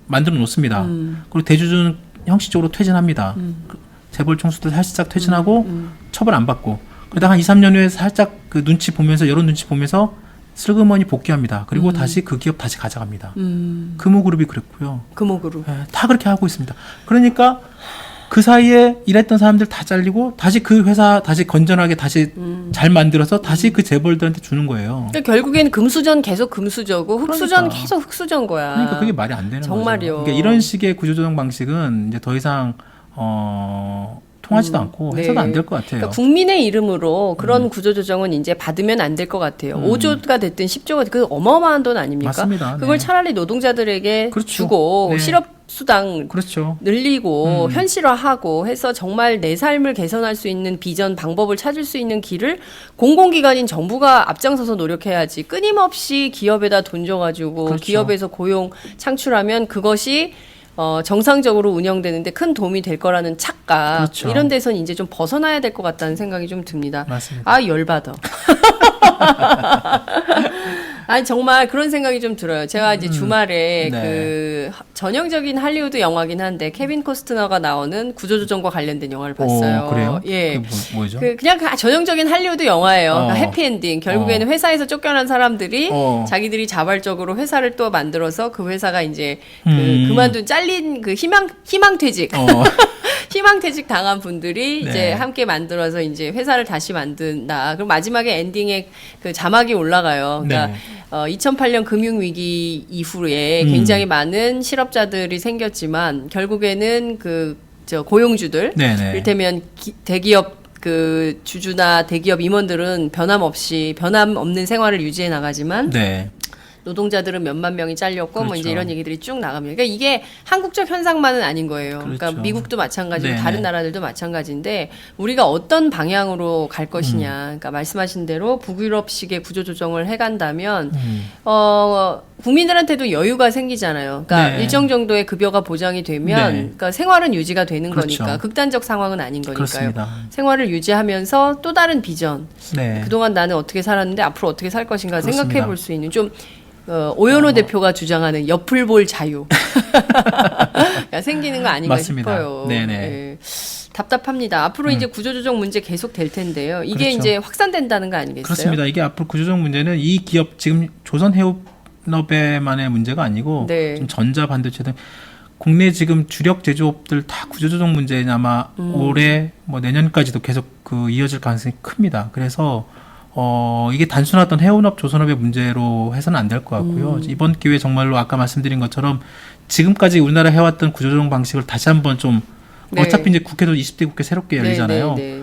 만들어 놓습니다. 그리고 대주주는 형식적으로 퇴진합니다. 재벌 총수들 살짝 퇴진하고 처벌 안 받고 그러다가 한 2, 3년 후에 살짝 그 눈치 보면서 여론 눈치 보면서 슬그머니 복귀합니다. 그리고 다시 그 기업 다시 가져갑니다. 금호그룹이 그랬고요. 금옥으로. 예, 다 그렇게 하고 있습니다. 그러니까 그 사이에 일했던 사람들 다 잘리고 다시 그 회사 다시 건전하게 다시 잘 만들어서 다시 그 재벌들한테 주는 거예요. 그러니까 결국엔 금수전 계속 금수저고 흑수전 그러니까. 계속 흑수전 거야. 그러니까 그게 말이 안 되는 정말요. 거죠. 그러니까 이런 식의 구조조정 방식은 이제 더 이상 통하지도 않고 네. 해서도 안 될 것 같아요. 그러니까 국민의 이름으로 그런 구조조정은 이제 받으면 안 될 것 같아요. 5조가 됐든 10조가 됐든 그 어마어마한 돈 아닙니까? 맞습니다. 그걸 네. 차라리 노동자들에게 그렇죠. 주고 네. 실업수당 그렇죠. 늘리고 현실화하고 해서 정말 내 삶을 개선할 수 있는 비전 방법을 찾을 수 있는 길을 공공기관인 정부가 앞장서서 노력해야지 끊임없이 기업에다 돈 줘가지고 그렇죠. 기업에서 고용 창출하면 그것이 정상적으로 운영되는데 큰 도움이 될 거라는 착각 그렇죠. 이런 데선 이제 좀 벗어나야 될 것 같다는 생각이 좀 듭니다. 맞습니다. 아 열받아. 아니 정말 그런 생각이 좀 들어요. 제가 이제 주말에 네. 그 전형적인 할리우드 영화긴 한데 케빈 코스트너가 나오는 구조조정과 관련된 영화를 봤어요. 그래요? 예. 그게 뭐죠? 그냥 전형적인 할리우드 영화예요. 그러니까 해피엔딩. 결국에는 어. 회사에서 쫓겨난 사람들이 어. 자기들이 자발적으로 회사를 또 만들어서 그 회사가 이제 그만둔 잘린 그 희망퇴직. 희망퇴직 당한 분들이 네. 이제 함께 만들어서 이제 회사를 다시 만든다. 그럼 마지막에 엔딩에 그 자막이 올라가요. 그러니까 네. 2008년 금융위기 이후에 굉장히 많은 실업자들이 생겼지만 결국에는 저 고용주들, 네네. 이를테면 대기업 그 주주나 대기업 임원들은 변함없는 생활을 유지해 나가지만 네. 노동자들은 몇만 명이 잘렸고 뭐 이제 그렇죠. 이런 얘기들이 쭉 나갑니다. 그러니까 이게 한국적 현상만은 아닌 거예요. 그러니까 그렇죠. 미국도 마찬가지고 네네. 다른 나라들도 마찬가지인데 우리가 어떤 방향으로 갈 것이냐. 그러니까 말씀하신 대로 북유럽식의 구조 조정을 해간다면 국민들한테도 여유가 생기잖아요. 그러니까 네. 일정 정도의 급여가 보장이 되면 네. 그러니까 생활은 유지가 되는 그렇죠. 거니까 극단적 상황은 아닌 거니까요. 그렇습니다. 생활을 유지하면서 또 다른 비전. 네. 그동안 나는 어떻게 살았는데 앞으로 어떻게 살 것인가 그렇습니다. 생각해 볼 수 있는 좀 오연호 대표가 주장하는 옆을 볼 자유 생기는 거 아닌가 맞습니다. 싶어요. 네네. 예. 답답합니다. 앞으로 이제 구조조정 문제 계속 될 텐데요. 이게 그렇죠. 이제 확산된다는 거 아니겠어요? 그렇습니다. 이게 앞으로 구조조정 문제는 이 기업 지금 조선해운업에만의 문제가 아니고 네. 좀 전자 반도체 등 국내 지금 주력 제조업들 다 구조조정 문제는 아마 올해 뭐 내년까지도 계속 이어질 가능성이 큽니다. 그래서 이게 단순한 해운업, 조선업의 문제로 해서는 안 될 것 같고요. 이번 기회에 정말로 아까 말씀드린 것처럼 지금까지 우리나라 해왔던 구조조정 방식을 다시 한번 좀 네. 어차피 이제 국회도 20대 국회 새롭게 열리잖아요. 네.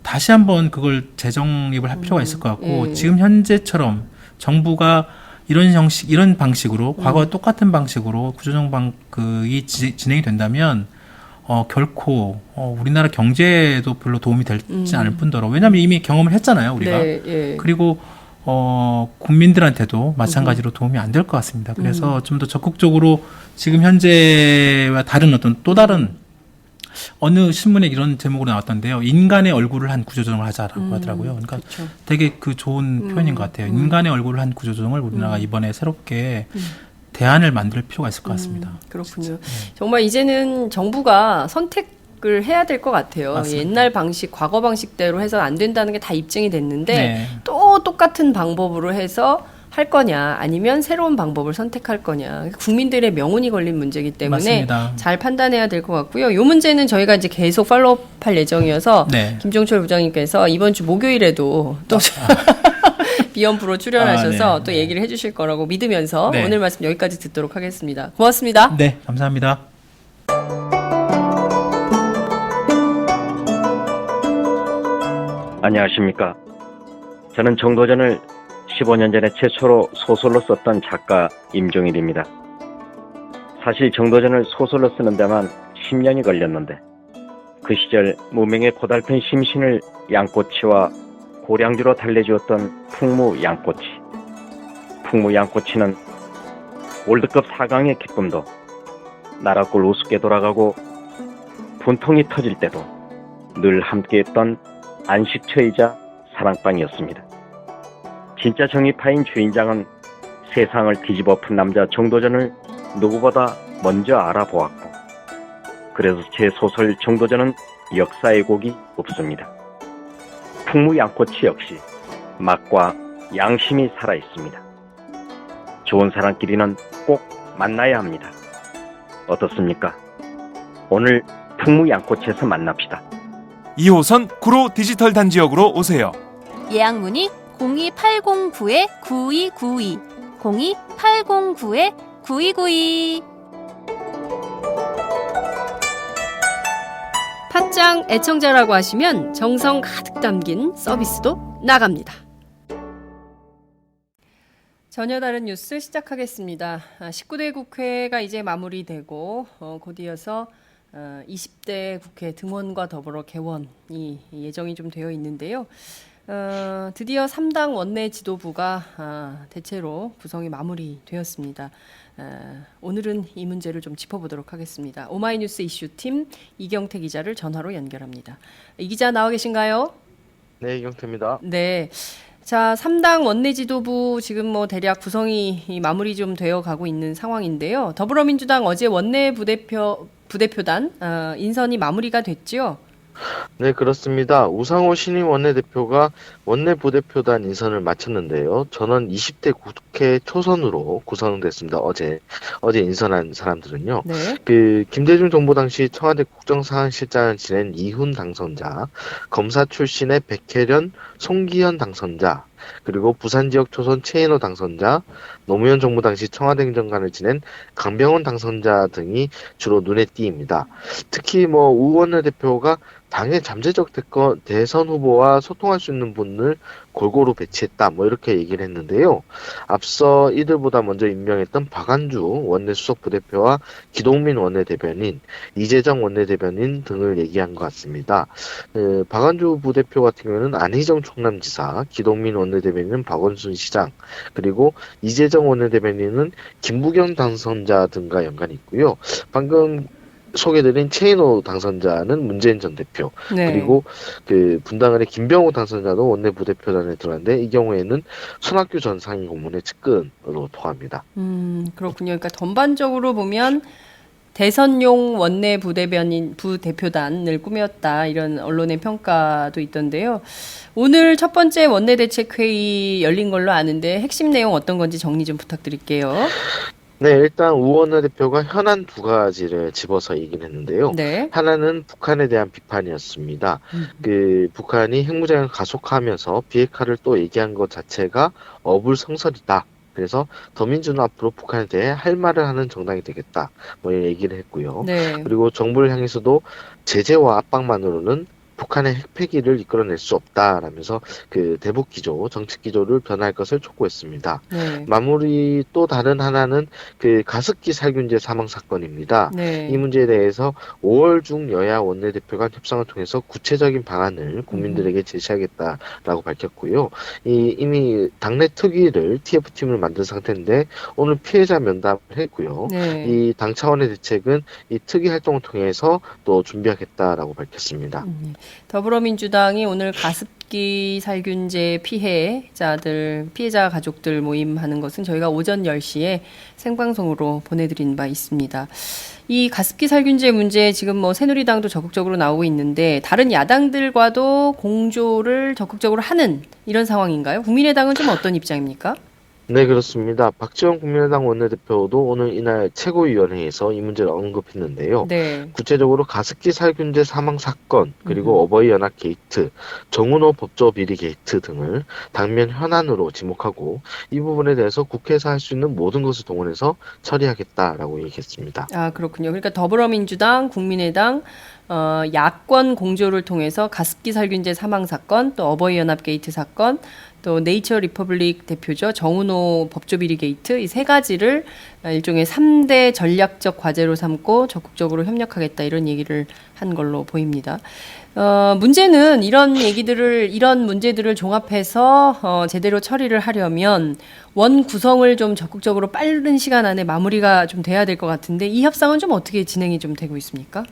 다시 한번 그걸 재정립을 할 필요가 있을 것 같고 예. 지금 현재처럼 정부가 이런 방식으로 과거와 똑같은 방식으로 구조조정 진행이 된다면 결코 우리나라 경제에도 별로 도움이 되지 않을 뿐더러 왜냐하면 이미 경험을 했잖아요 우리가. 네, 예. 그리고 국민들한테도 마찬가지로 도움이 안 될 것 같습니다. 그래서 좀 더 적극적으로 지금 현재와 다른 또 다른 어느 신문에 이런 제목으로 나왔던데요. 인간의 얼굴을 한 구조조정을 하자라고 하더라고요. 그러니까 그렇죠. 되게 좋은 표현인 것 같아요. 인간의 얼굴을 한 구조조정을 우리나라가 이번에 새롭게 대안을 만들 필요가 있을 것 같습니다. 그렇군요. 정말 이제는 정부가 선택을 해야 될 것 같아요. 맞습니다. 옛날 방식, 과거 방식대로 해서 안 된다는 게 다 입증이 됐는데 네. 또 똑같은 방법으로 해서 할 거냐 아니면 새로운 방법을 선택할 거냐. 국민들의 명운이 걸린 문제이기 때문에 맞습니다. 잘 판단해야 될 것 같고요. 이 문제는 저희가 이제 계속 팔로우할 예정이어서 네. 김종철 부장님께서 이번 주 목요일에도 또 비언프로 출연하셔서 네. 또 얘기를 해주실 거라고 믿으면서 네. 오늘 말씀 여기까지 듣도록 하겠습니다. 고맙습니다. 네, 감사합니다. 안녕하십니까. 저는 정도전을 15년 전에 최초로 소설로 썼던 작가 임종일입니다. 사실 정도전을 소설로 쓰는 데만 10년이 걸렸는데 그 시절 무명의 고달픈 심신을 양꼬치와 고량주로 달래주었던 풍무 양꼬치. 풍무 양꼬치는 월드컵 4강의 기쁨도 나라골 우습게 돌아가고 분통이 터질 때도 늘 함께했던 안식처이자 사랑방이었습니다. 진짜 정의파인 주인장은 세상을 뒤집어 푼 남자 정도전을 누구보다 먼저 알아보았고 그래서 제 소설 정도전은 역사의 곡이 없습니다. 풍무 양꼬치 역시 맛과 양심이 살아있습니다. 좋은 사람끼리는 꼭 만나야 합니다. 어떻습니까? 오늘 풍무 양꼬치에서 만납시다. 2호선 구로 디지털 단지역으로 오세요. 예약 문의 02809-9292 02809-9292 팟짱 애청자라고 하시면 정성 가득 담긴 서비스도 나갑니다. 전혀 다른 뉴스 시작하겠습니다. 19대 국회가 이제 마무리되고 곧 이어서 20대 국회 등원과 더불어 개원이 예정이 좀 되어 있는데요. 드디어 3당 원내 지도부가 대체로 구성이 마무리되었습니다. 오늘은 이 문제를 좀 짚어보도록 하겠습니다. 오마이뉴스 이슈팀 이경태 기자를 전화로 연결합니다. 이 기자 나와 계신가요? 네, 이경태입니다. 네. 자, 3당 원내지도부 지금 뭐 대략 구성이 마무리 좀 되어 가고 있는 상황인데요. 더불어민주당 어제 원내 부대표단 인선이 마무리가 됐죠. 네, 그렇습니다. 우상호 신임 원내대표가 원내 부대표단 인선을 마쳤는데요. 전원 20대 국회 초선으로 구성됐습니다. 어제 인선한 사람들은요. 네. 김대중 정부 당시 청와대 국정상황실장을 지낸 이훈 당선자, 검사 출신의 백혜련, 송기현 당선자, 그리고 부산 지역 초선 최인호 당선자, 노무현 정부 당시 청와대 행정관을 지낸 강병원 당선자 등이 주로 눈에 띄입니다. 특히 우 원내대표가 당의 잠재적 대선 후보와 소통할 수 있는 분을 골고루 배치했다, 이렇게 얘기를 했는데요. 앞서 이들보다 먼저 임명했던 박안주 원내수석 부대표와 기동민 원내대변인, 이재정 원내대변인 등을 얘기한 것 같습니다. 박안주 부대표 같은 경우에는 안희정 충남지사, 기동민 원내대변인은 박원순 시장, 그리고 이재정 원내대변인은 김부겸 당선자 등과 연관이 있고요. 방금 소개드린 최인호 당선자는 문재인 전 대표, 네. 그리고 분당을의 김병호 당선자도 원내 부대표단에 들어갔는데 이 경우에는 손학규 전 상임 고문의 측근으로 포함합니다. 그렇군요. 그러니까 전반적으로 보면 대선용 원내 부대표단을 꾸몄다, 이런 언론의 평가도 있던데요. 오늘 첫 번째 원내대책회의 열린 걸로 아는데 핵심 내용 어떤 건지 정리 좀 부탁드릴게요. 네, 일단 우 원내대표가 현안 두 가지를 집어서 얘기를 했는데요. 네. 하나는 북한에 대한 비판이었습니다. 북한이 핵무장을 가속화하면서 비핵화를 또 얘기한 것 자체가 어불성설이다. 그래서 더민주는 앞으로 북한에 대해 할 말을 하는 정당이 되겠다, 이런 얘기를 했고요. 네. 그리고 정부를 향해서도 제재와 압박만으로는 북한의 핵폐기를 이끌어낼 수 없다라면서 대북 기조, 정책 기조를 변할 것을 촉구했습니다. 네. 마무리 또 다른 하나는 가습기 살균제 사망 사건입니다. 네. 이 문제에 대해서 5월 중 여야 원내대표 간 협상을 통해서 구체적인 방안을 국민들에게 제시하겠다라고 밝혔고요. 이미 당내 특위를 TF팀을 만든 상태인데 오늘 피해자 면담을 했고요. 네. 이 당 차원의 대책은 이 특위 활동을 통해서 또 준비하겠다라고 밝혔습니다. 더불어민주당이 오늘 가습기 살균제 피해자 가족들 모임하는 것은 저희가 오전 10시에 생방송으로 보내드린 바 있습니다. 이 가습기 살균제 문제 지금 새누리당도 적극적으로 나오고 있는데 다른 야당들과도 공조를 적극적으로 하는 이런 상황인가요? 국민의당은 좀 어떤 입장입니까? 네, 그렇습니다. 박지원 국민의당 원내대표도 오늘 이날 최고위원회에서 이 문제를 언급했는데요. 네. 구체적으로 가습기 살균제 사망 사건, 그리고 어버이 연합 게이트, 정은호 법조 비리 게이트 등을 당면 현안으로 지목하고 이 부분에 대해서 국회에서 할 수 있는 모든 것을 동원해서 처리하겠다라고 얘기했습니다. 아, 그렇군요. 그러니까 더불어민주당, 국민의당, 야권 공조를 통해서 가습기 살균제 사망 사건, 또 어버이 연합 게이트 사건, 또 네이처 리퍼블릭 대표죠. 정은호 법조비리 게이트, 이 세 가지를 일종의 3대 전략적 과제로 삼고 적극적으로 협력하겠다, 이런 얘기를 한 걸로 보입니다. 문제는 이런 문제들을 종합해서 제대로 처리를 하려면 원 구성을 좀 적극적으로 빠른 시간 안에 마무리가 좀 돼야 될 것 같은데 이 협상은 좀 어떻게 진행이 좀 되고 있습니까?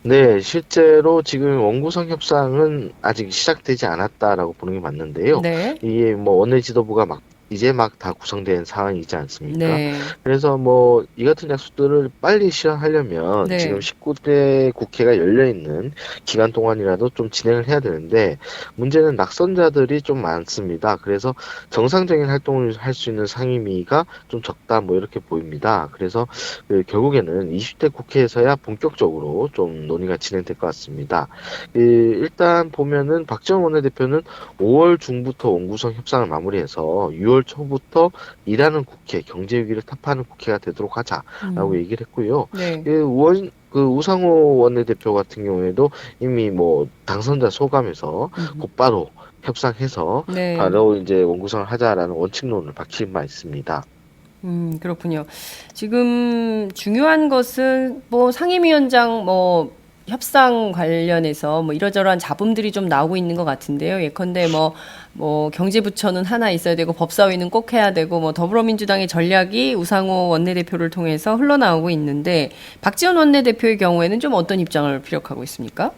네, 실제로 지금 원구성 협상은 아직 시작되지 않았다라고 보는 게 맞는데요. 네. 이게 원내 지도부가 이제 막 다 구성된 상황이지 않습니까? 네. 그래서 이 같은 약속들을 빨리 실현하려면 네. 지금 19대 국회가 열려있는 기간 동안이라도 좀 진행을 해야 되는데 문제는 낙선자들이 좀 많습니다. 그래서 정상적인 활동을 할 수 있는 상임위가 좀 적다, 이렇게 보입니다. 그래서 결국에는 20대 국회에서야 본격적으로 좀 논의가 진행될 것 같습니다. 일단 보면은 박지원 원내대표는 5월 중부터 원구성 협상을 마무리해서 6월 초부터 일하는 국회, 경제 위기를 타파하는 국회가 되도록 하자라고 얘기를 했고요. 네. 우상호 원내대표 같은 경우에도 이미 당선자 소감에서 곧바로 협상해서 네. 바로 이제 원구성을 하자라는 원칙론을 밝힌 바 있습니다. 그렇군요. 지금 중요한 것은 상임위원장 협상 관련해서 이러저러한 잡음들이 좀 나오고 있는 것 같은데요. 예컨대 경제부처는 하나 있어야 되고 법사위는 꼭 해야 되고 더불어민주당의 전략이 우상호 원내대표를 통해서 흘러나오고 있는데 박지원 원내대표의 경우에는 좀 어떤 입장을 피력하고 있습니까?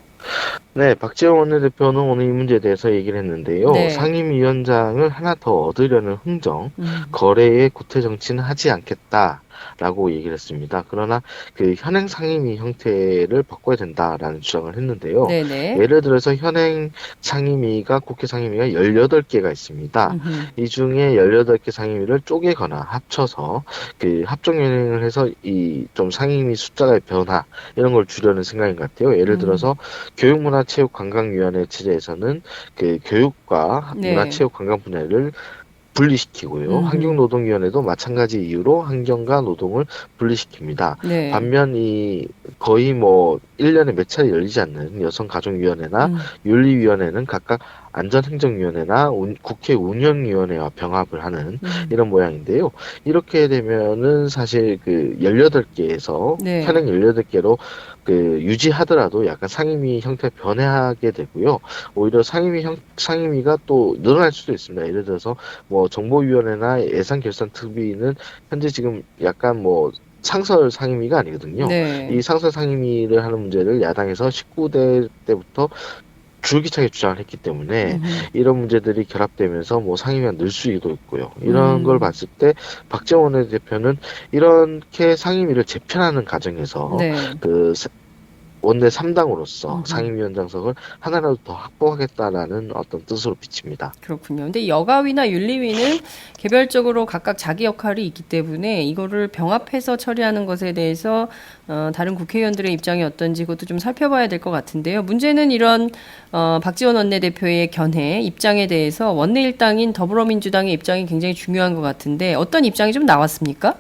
네, 박지원 원내대표는 오늘 이 문제에 대해서 얘기를 했는데요. 네. 상임위원장을 하나 더 얻으려는 흥정, 거래의 구태 정치는 하지 않겠다라고 얘기를 했습니다. 그러나 그 현행 상임위 형태를 바꿔야 된다라는 주장을 했는데요. 네네. 예를 들어서 현행 상임위가 국회 상임위가 18개가 있습니다. 이 중에 18개 상임위를 쪼개거나 합쳐서 그 합종연행을 해서 이 좀 상임위 숫자의 변화 이런 걸 주려는 생각인 것 같아요. 예를 들어서 교육문화체육관광위원회 체제에서는 그 교육과 네. 문화체육관광 분야를 분리시키고요. 환경노동위원회도 마찬가지 이유로 환경과 노동을 분리시킵니다. 네. 반면 이 거의 뭐 1년에 몇 차례 열리지 않는 여성가족위원회나 윤리위원회는 각각 안전행정위원회나 국회 운영위원회와 병합을 하는 이런 모양인데요. 이렇게 되면은 사실 그 18개에서 네. 현행 18개로 그 유지하더라도 약간 상임위 형태가 변하게 되고요. 오히려 상임위가 또 늘어날 수도 있습니다. 예를 들어서 뭐 정보위원회나 예산결산특위는 현재 지금 약간 뭐 상설 상임위가 아니거든요. 네. 이 상설 상임위를 하는 문제를 야당에서 19대 때부터 줄기차게 주장을 했기 때문에 이런 문제들이 결합되면서 뭐 상임위가 늘 수도 있고요. 이런 걸 봤을 때 박지원 원내대표는 이렇게 상임위를 재편하는 과정에서 네. 그 원내 3당으로서 상임위원장석을 하나라도 더 확보하겠다라는 어떤 뜻으로 비칩니다. 그렇군요. 근데 여가위나 윤리위는 개별적으로 각각 자기 역할이 있기 때문에 이거를 병합해서 처리하는 것에 대해서 다른 국회의원들의 입장이 어떤지 그것도 좀 살펴봐야 될 것 같은데요. 문제는 이런 박지원 원내대표의 견해, 입장에 대해서 원내 일당인 더불어민주당의 입장이 굉장히 중요한 것 같은데 어떤 입장이 좀 나왔습니까?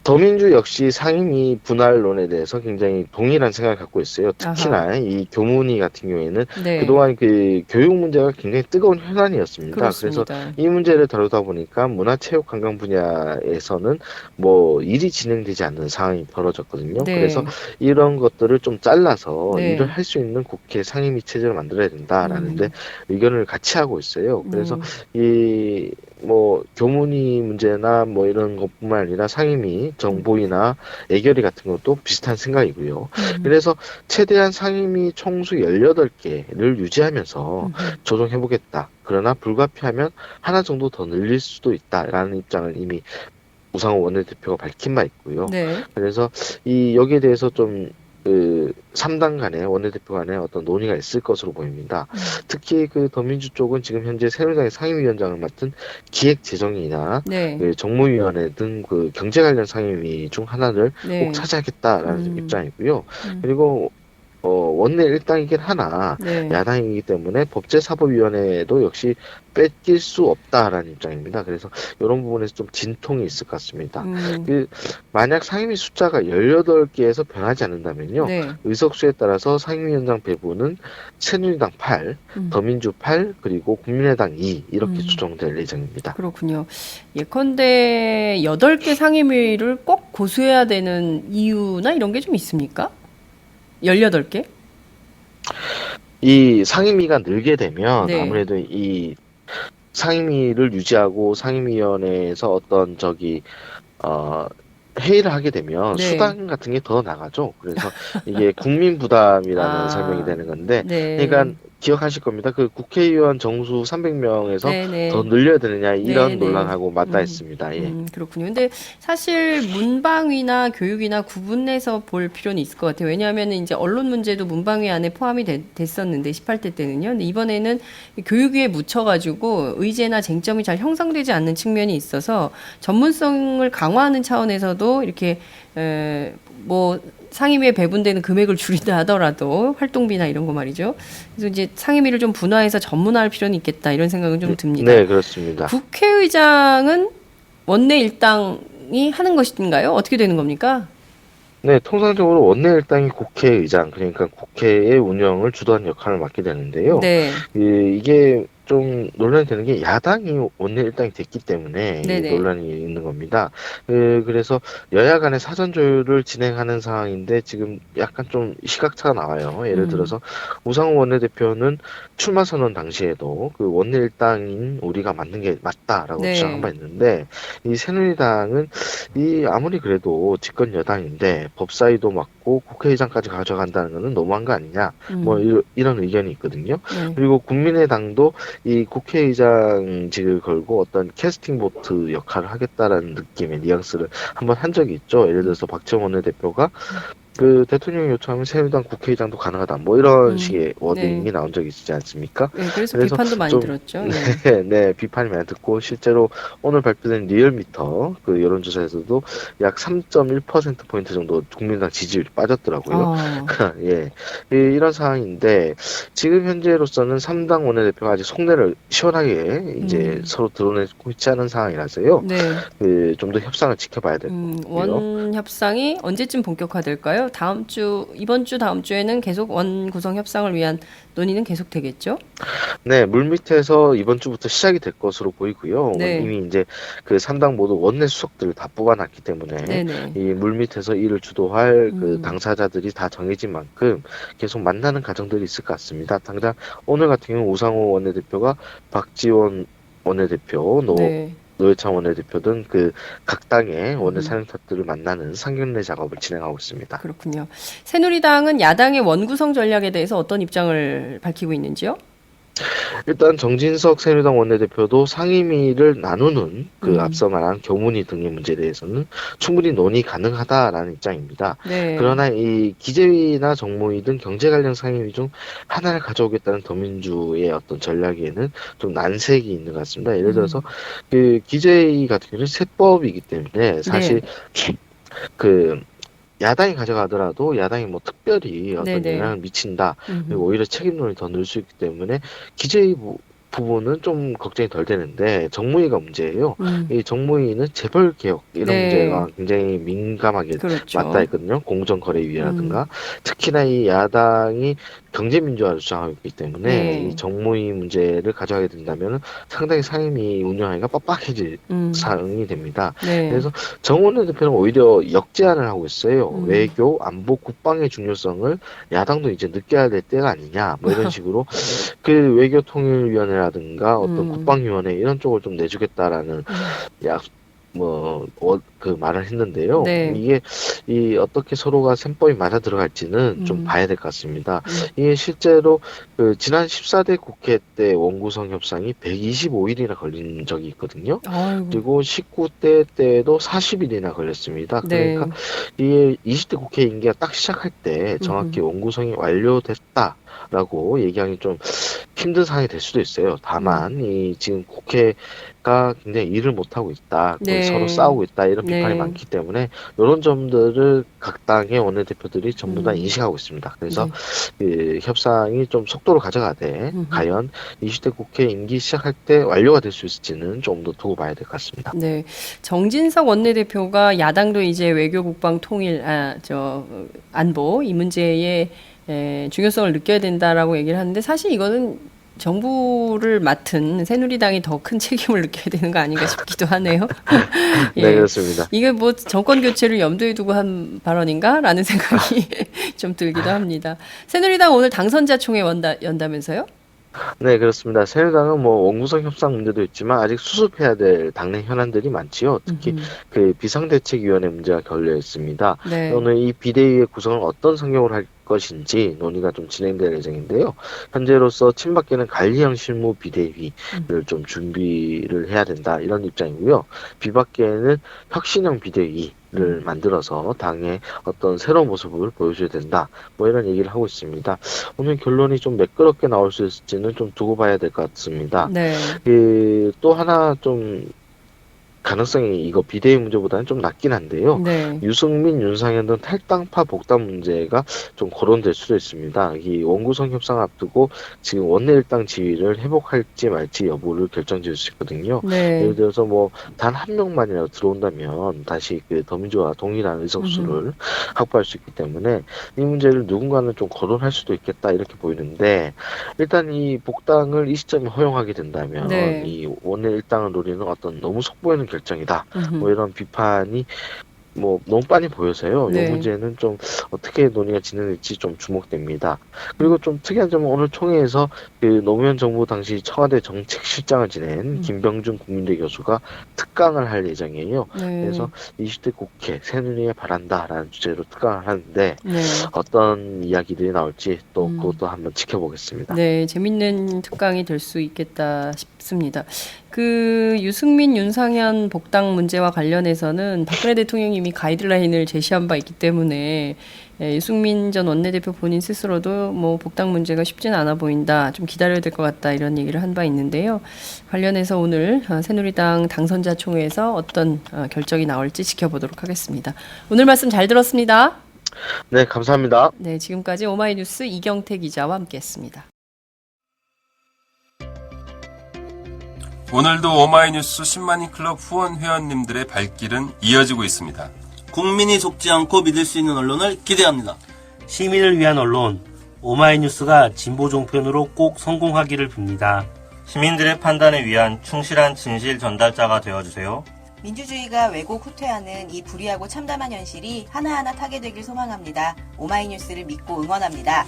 더민주 역시 상임위 분할론에 대해서 굉장히 동일한 생각을 갖고 있어요. 특히나 아하. 이 교문위 같은 경우에는 네. 그동안 그 교육 문제가 굉장히 뜨거운 현안이었습니다. 그렇습니다. 그래서 이 문제를 다루다 보니까 문화체육관광 분야에서는 뭐 일이 진행되지 않는 상황이 벌어졌거든요. 네. 그래서 이런 것들을 좀 잘라서 네. 일을 할 수 있는 국회 상임위 체제를 만들어야 된다라는데 의견을 같이 하고 있어요. 그래서 이 뭐 교문위 문제나 뭐 이런 것뿐만 아니라 상임위, 정보위나 애결위 같은 것도 비슷한 생각이고요. 그래서 최대한 상임위 총수 18개를 유지하면서 조정해보겠다. 그러나 불가피하면 하나 정도 더 늘릴 수도 있다라는 입장을 이미 우상호 원내대표가 밝힌 바 있고요. 네. 그래서 이 여기에 대해서 좀 그 3당 간에 원내대표 간에 어떤 논의가 있을 것으로 보입니다. 특히 그 더민주 쪽은 지금 현재 새누리당의 상임위원장을 맡은 기획재정이나 네. 그 정무위원회 등 그 경제 관련 상임위 중 하나를 네. 꼭 차지하겠다라는 입장이고요. 그리고 원내 일당이긴 하나 네. 야당이기 때문에 법제사법위원회도 역시 뺏길 수 없다라는 입장입니다. 그래서 이런 부분에서 좀 진통이 있을 것 같습니다. 그 만약 상임위 숫자가 18개에서 변하지 않는다면요. 네. 의석수에 따라서 상임위원장 배분은 새누리당 8, 더민주 8, 그리고 국민의당 2 이렇게 조정될 예정입니다. 그렇군요. 예컨대 8개 상임위를 꼭 고수해야 되는 이유나 이런 게 좀 있습니까? 18개? 이 상임위가 늘게 되면 네. 아무래도 이 상임위를 유지하고 상임위원회에서 어떤 회의를 하게 되면 네. 수당 같은 게 더 나가죠. 그래서 이게 국민 부담이라는 설명이 되는 건데, 네. 그러니까 기억하실 겁니다. 그 국회의원 정수 300명에서 네네. 더 늘려야 되느냐 이런 네네. 논란하고 맞닿아 있습니다. 예. 그렇군요. 근데 사실 문방위나 교육이나 구분해서 볼 필요는 있을 것 같아요. 왜냐하면 이제 언론 문제도 문방위 안에 포함이 됐었는데 18대 때는요. 근데 이번에는 교육위에 묻혀가지고 의제나 쟁점이 잘 형성되지 않는 측면이 있어서 전문성을 강화하는 차원에서도 이렇게 뭐 상임위에 배분되는 금액을 줄인다 하더라도 활동비나 이런 거 말이죠. 그래서 이제 상임위를 좀 분화해서 전문화할 필요는 있겠다 이런 생각은 좀 듭니다. 네, 그렇습니다. 국회의장은 원내 일당이 하는 것인가요? 어떻게 되는 겁니까? 네, 통상적으로 원내 일당이 국회의장, 그러니까 국회의 운영을 주도하는 역할을 맡게 되는데요. 네. 이게 좀 논란이 되는 게 야당이 원내일당이 됐기 때문에 이 네네. 논란이 있는 겁니다. 그래서 여야 간의 사전 조율을 진행하는 상황인데 지금 약간 좀 시각차가 나와요. 예를 들어서 우상호 원내대표는 출마 선언 당시에도 그 원내일당인 우리가 맞는 게 맞다라고 네. 주장한 바 있는데 이 새누리당은 이 아무리 그래도 집권 여당인데 법사위도 맡고 국회의장까지 가져간다는 것은 너무한 거 아니냐 뭐 이런 의견이 있거든요. 네. 그리고 국민의당도 이 국회의장직을 걸고 어떤 캐스팅 보트 역할을 하겠다라는 느낌의 뉘앙스를 한번 한 적이 있죠. 예를 들어서 박지원 원내대표가 그 대통령이 요청하면 새누리당 국회의장도 가능하다. 뭐 이런 식의 워딩이 네. 나온 적이 있지 않습니까? 네, 그래서 그래서 비판도 많이 좀 들었죠. 네. 네, 비판이 많이 듣고 실제로 오늘 발표된 리얼미터 그 여론조사에서도 약 3.1%포인트 정도 국민당 지지율이 빠졌더라고요. 아, 예, 이런 상황인데 지금 현재로서는 3당 원내대표가 아직 속내를 시원하게 이제 서로 드러내고 있지 않은 상황이라서요. 네. 좀 더 협상을 지켜봐야 될 것 같고요. 원 협상이 언제쯤 본격화될까요? 다음 주, 이번 주, 다음 주에는 계속 원 구성 협상을 위한 논의는 계속 되겠죠? 네, 물밑에서 이번 주부터 시작이 될 것으로 보이고요. 네. 이미 이제 그 3당 모두 원내 수석들을 다 뽑아놨기 때문에 네네. 이 물밑에서 일을 주도할 그 당사자들이 다 정해진 만큼 계속 만나는 과정들이 있을 것 같습니다. 당장 오늘 같은 경우 우상호 원내대표가 박지원 원내대표, 네. 노회찬 원내대표 등 그 각 당의 원내 사령탑들을 만나는 상견례 작업을 진행하고 있습니다. 그렇군요. 새누리당은 야당의 원구성 전략에 대해서 어떤 입장을 밝히고 있는지요? 일단 정진석 새누리당 원내대표도 상임위를 나누는 그 앞서 말한 교문위 등의 문제에 대해서는 충분히 논의 가능하다라는 입장입니다. 네. 그러나 이 기재위나 정무위 등 경제 관련 상임위 중 하나를 가져오겠다는 더민주의 어떤 전략에는 좀 난색이 있는 것 같습니다. 예를 들어서 그 기재위 같은 경우는 세법이기 때문에 사실 그 야당이 가져가더라도 야당이 뭐 특별히 어떤 네네. 영향을 미친다. 그리고 오히려 책임론이 더 늘 수 있기 때문에 기재위 부분은 좀 걱정이 덜 되는데 정무위가 문제예요. 이 정무위는 재벌 개혁 이런 네. 문제가 굉장히 민감하게 그렇죠. 맞닿아 있거든요. 공정거래위라든가 특히나 이 야당이 경제민주화를 주장하고 있기 때문에 네. 이 정무위 문제를 가져가게 된다면 상당히 상임위 운영하기가 빡빡해질 상황이 됩니다. 네. 그래서 정원내 대표는 오히려 역제안을 하고 있어요. 외교, 안보, 국방의 중요성을 야당도 이제 느껴야 될 때가 아니냐. 뭐 이런 식으로 그 외교통일위원회라든가 어떤 국방위원회 이런 쪽을 좀 내주겠다라는 그 말을 했는데요. 네. 이게 어떻게 서로가 셈법이 맞아 들어갈지는 좀 봐야 될 것 같습니다. 이게 실제로 그 지난 14대 국회 때 원구성 협상이 125일이나 걸린 적이 있거든요. 아이고. 그리고 19대 때도 40일이나 걸렸습니다. 네. 그러니까 이게 20대 국회 임기가 딱 시작할 때 정확히 원구성이 완료됐다라고 얘기하기 좀 힘든 상황이 될 수도 있어요. 다만 이 지금 국회가 굉장히 일을 못하고 있다. 네. 서로 싸우고 있다. 이런 비판이 네. 많기 때문에 이런 점들을 각 당의 원내대표들이 전부 다 인식하고 있습니다. 그래서 그 협상이 좀 속도를 가져가되 과연 20대 국회 임기 시작할 때 완료가 될 수 있을지는 좀 더 두고 봐야 될 것 같습니다. 네. 정진석 원내대표가 야당도 이제 외교 국방 통일, 안보 이 문제에 중요성을 느껴야 된다라고 얘기를 하는데 사실 이거는 정부를 맡은 새누리당이 더 큰 책임을 느껴야 되는 거 아닌가 싶기도 하네요. 네, 그렇습니다. 이게 뭐 정권 교체를 염두에 두고 한 발언인가라는 생각이 좀 들기도 합니다. 새누리당 오늘 당선자 총회 연다면서요? 네, 그렇습니다. 새누리당은 뭐 원구성 협상 문제도 있지만 아직 수습해야 될 당내 현안들이 많지요. 특히 그 비상대책위원회 문제가 걸려 있습니다. 네. 오늘 이 비대위의 구성을 어떤 성격으로 할 것인지 논의가 좀 진행될 예정인데요. 현재로서 친박계는 관리형 실무 비대위를 좀 준비를 해야 된다 이런 입장이고요. 비박계는 혁신형 비대위를 만들어서 당의 어떤 새로운 모습을 보여줘야 된다. 뭐 이런 얘기를 하고 있습니다. 오늘 결론이 좀 매끄럽게 나올 수 있을지는 좀 두고 봐야 될 것 같습니다. 네. 또 하나 좀 가능성이 이거 비대위 문제보다는 좀 낮긴 한데요. 네. 유승민, 윤상현 등 탈당파 복당 문제가 좀 거론될 수도 있습니다. 이 원구성 협상 앞두고 지금 원내일당 지위를 회복할지 말지 여부를 결정지을 수 있거든요. 네. 예를 들어서 뭐 단 한 명만이라도 들어온다면 다시 그 더민주와 동일한 의석수를 확보할 수 있기 때문에 이 문제를 누군가는 좀 거론할 수도 있겠다 이렇게 보이는데, 일단 이 복당을 이 시점에 허용하게 된다면 네. 이 원내일당을 노리는 어떤 너무 속보이는 결정이다. 음흠. 뭐 이런 비판이 뭐 너무 빤히 보여서요. 네. 이 문제는 좀 어떻게 논의가 진행될지 좀 주목됩니다. 그리고 좀 특이한 점은 오늘 총회에서 그 노무현 정부 당시 청와대 정책실장을 지낸 김병준 국민대 교수가 특강을 할 예정이에요. 네. 그래서 20대 국회 새누리에 바란다라는 주제로 특강을 하는데 네. 어떤 이야기들이 나올지 또 음. 그것도 한번 지켜보겠습니다. 네, 재밌는 특강이 될 수 있겠다 싶습니다. 그 유승민, 윤상현 복당 문제와 관련해서는 박근혜 대통령이 이미 가이드라인을 제시한 바 있기 때문에 유승민 전 원내대표 본인 스스로도 뭐 복당 문제가 쉽지는 않아 보인다, 좀 기다려야 될 것 같다 이런 얘기를 한 바 있는데요. 관련해서 오늘 새누리당 당선자 총회에서 어떤 결정이 나올지 지켜보도록 하겠습니다. 오늘 말씀 잘 들었습니다. 네, 감사합니다. 네, 지금까지 오마이뉴스 이경태 기자와 함께했습니다. 오늘도 오마이뉴스 10만인 클럽 후원 회원님들의 발길은 이어지고 있습니다. 국민이 속지 않고 믿을 수 있는 언론을 기대합니다. 시민을 위한 언론, 오마이뉴스가 진보 종편으로 꼭 성공하기를 빕니다. 시민들의 판단에 위한 충실한 진실 전달자가 되어주세요. 민주주의가 왜곡 후퇴하는 이 불의하고 참담한 현실이 하나하나 타개되길 소망합니다. 오마이뉴스를 믿고 응원합니다.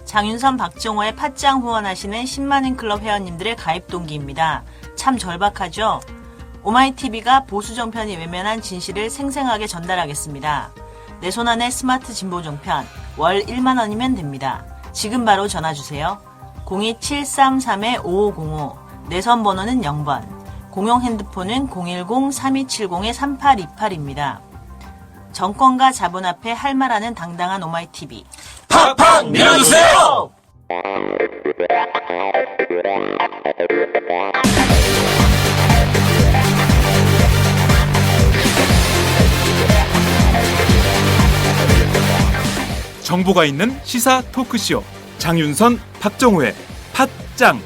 장윤선, 박정호의 팟짱 후원하시는 10만인 클럽 회원님들의 가입 동기입니다. 참 절박하죠? 오마이TV가 보수 정편이 외면한 진실을 생생하게 전달하겠습니다. 내 손안의 스마트 진보 종편, 월 1만 원이면 됩니다. 지금 바로 전화주세요. 02733-5505, 내선 번호는 0번, 공용 핸드폰은 010-3270-3828입니다. 정권과 자본 앞에 할 말하는 당당한 오마이TV. 팍팍 밀어주세요! 정보가 있는 시사 토크쇼 장윤선, 박정호의 팟짱.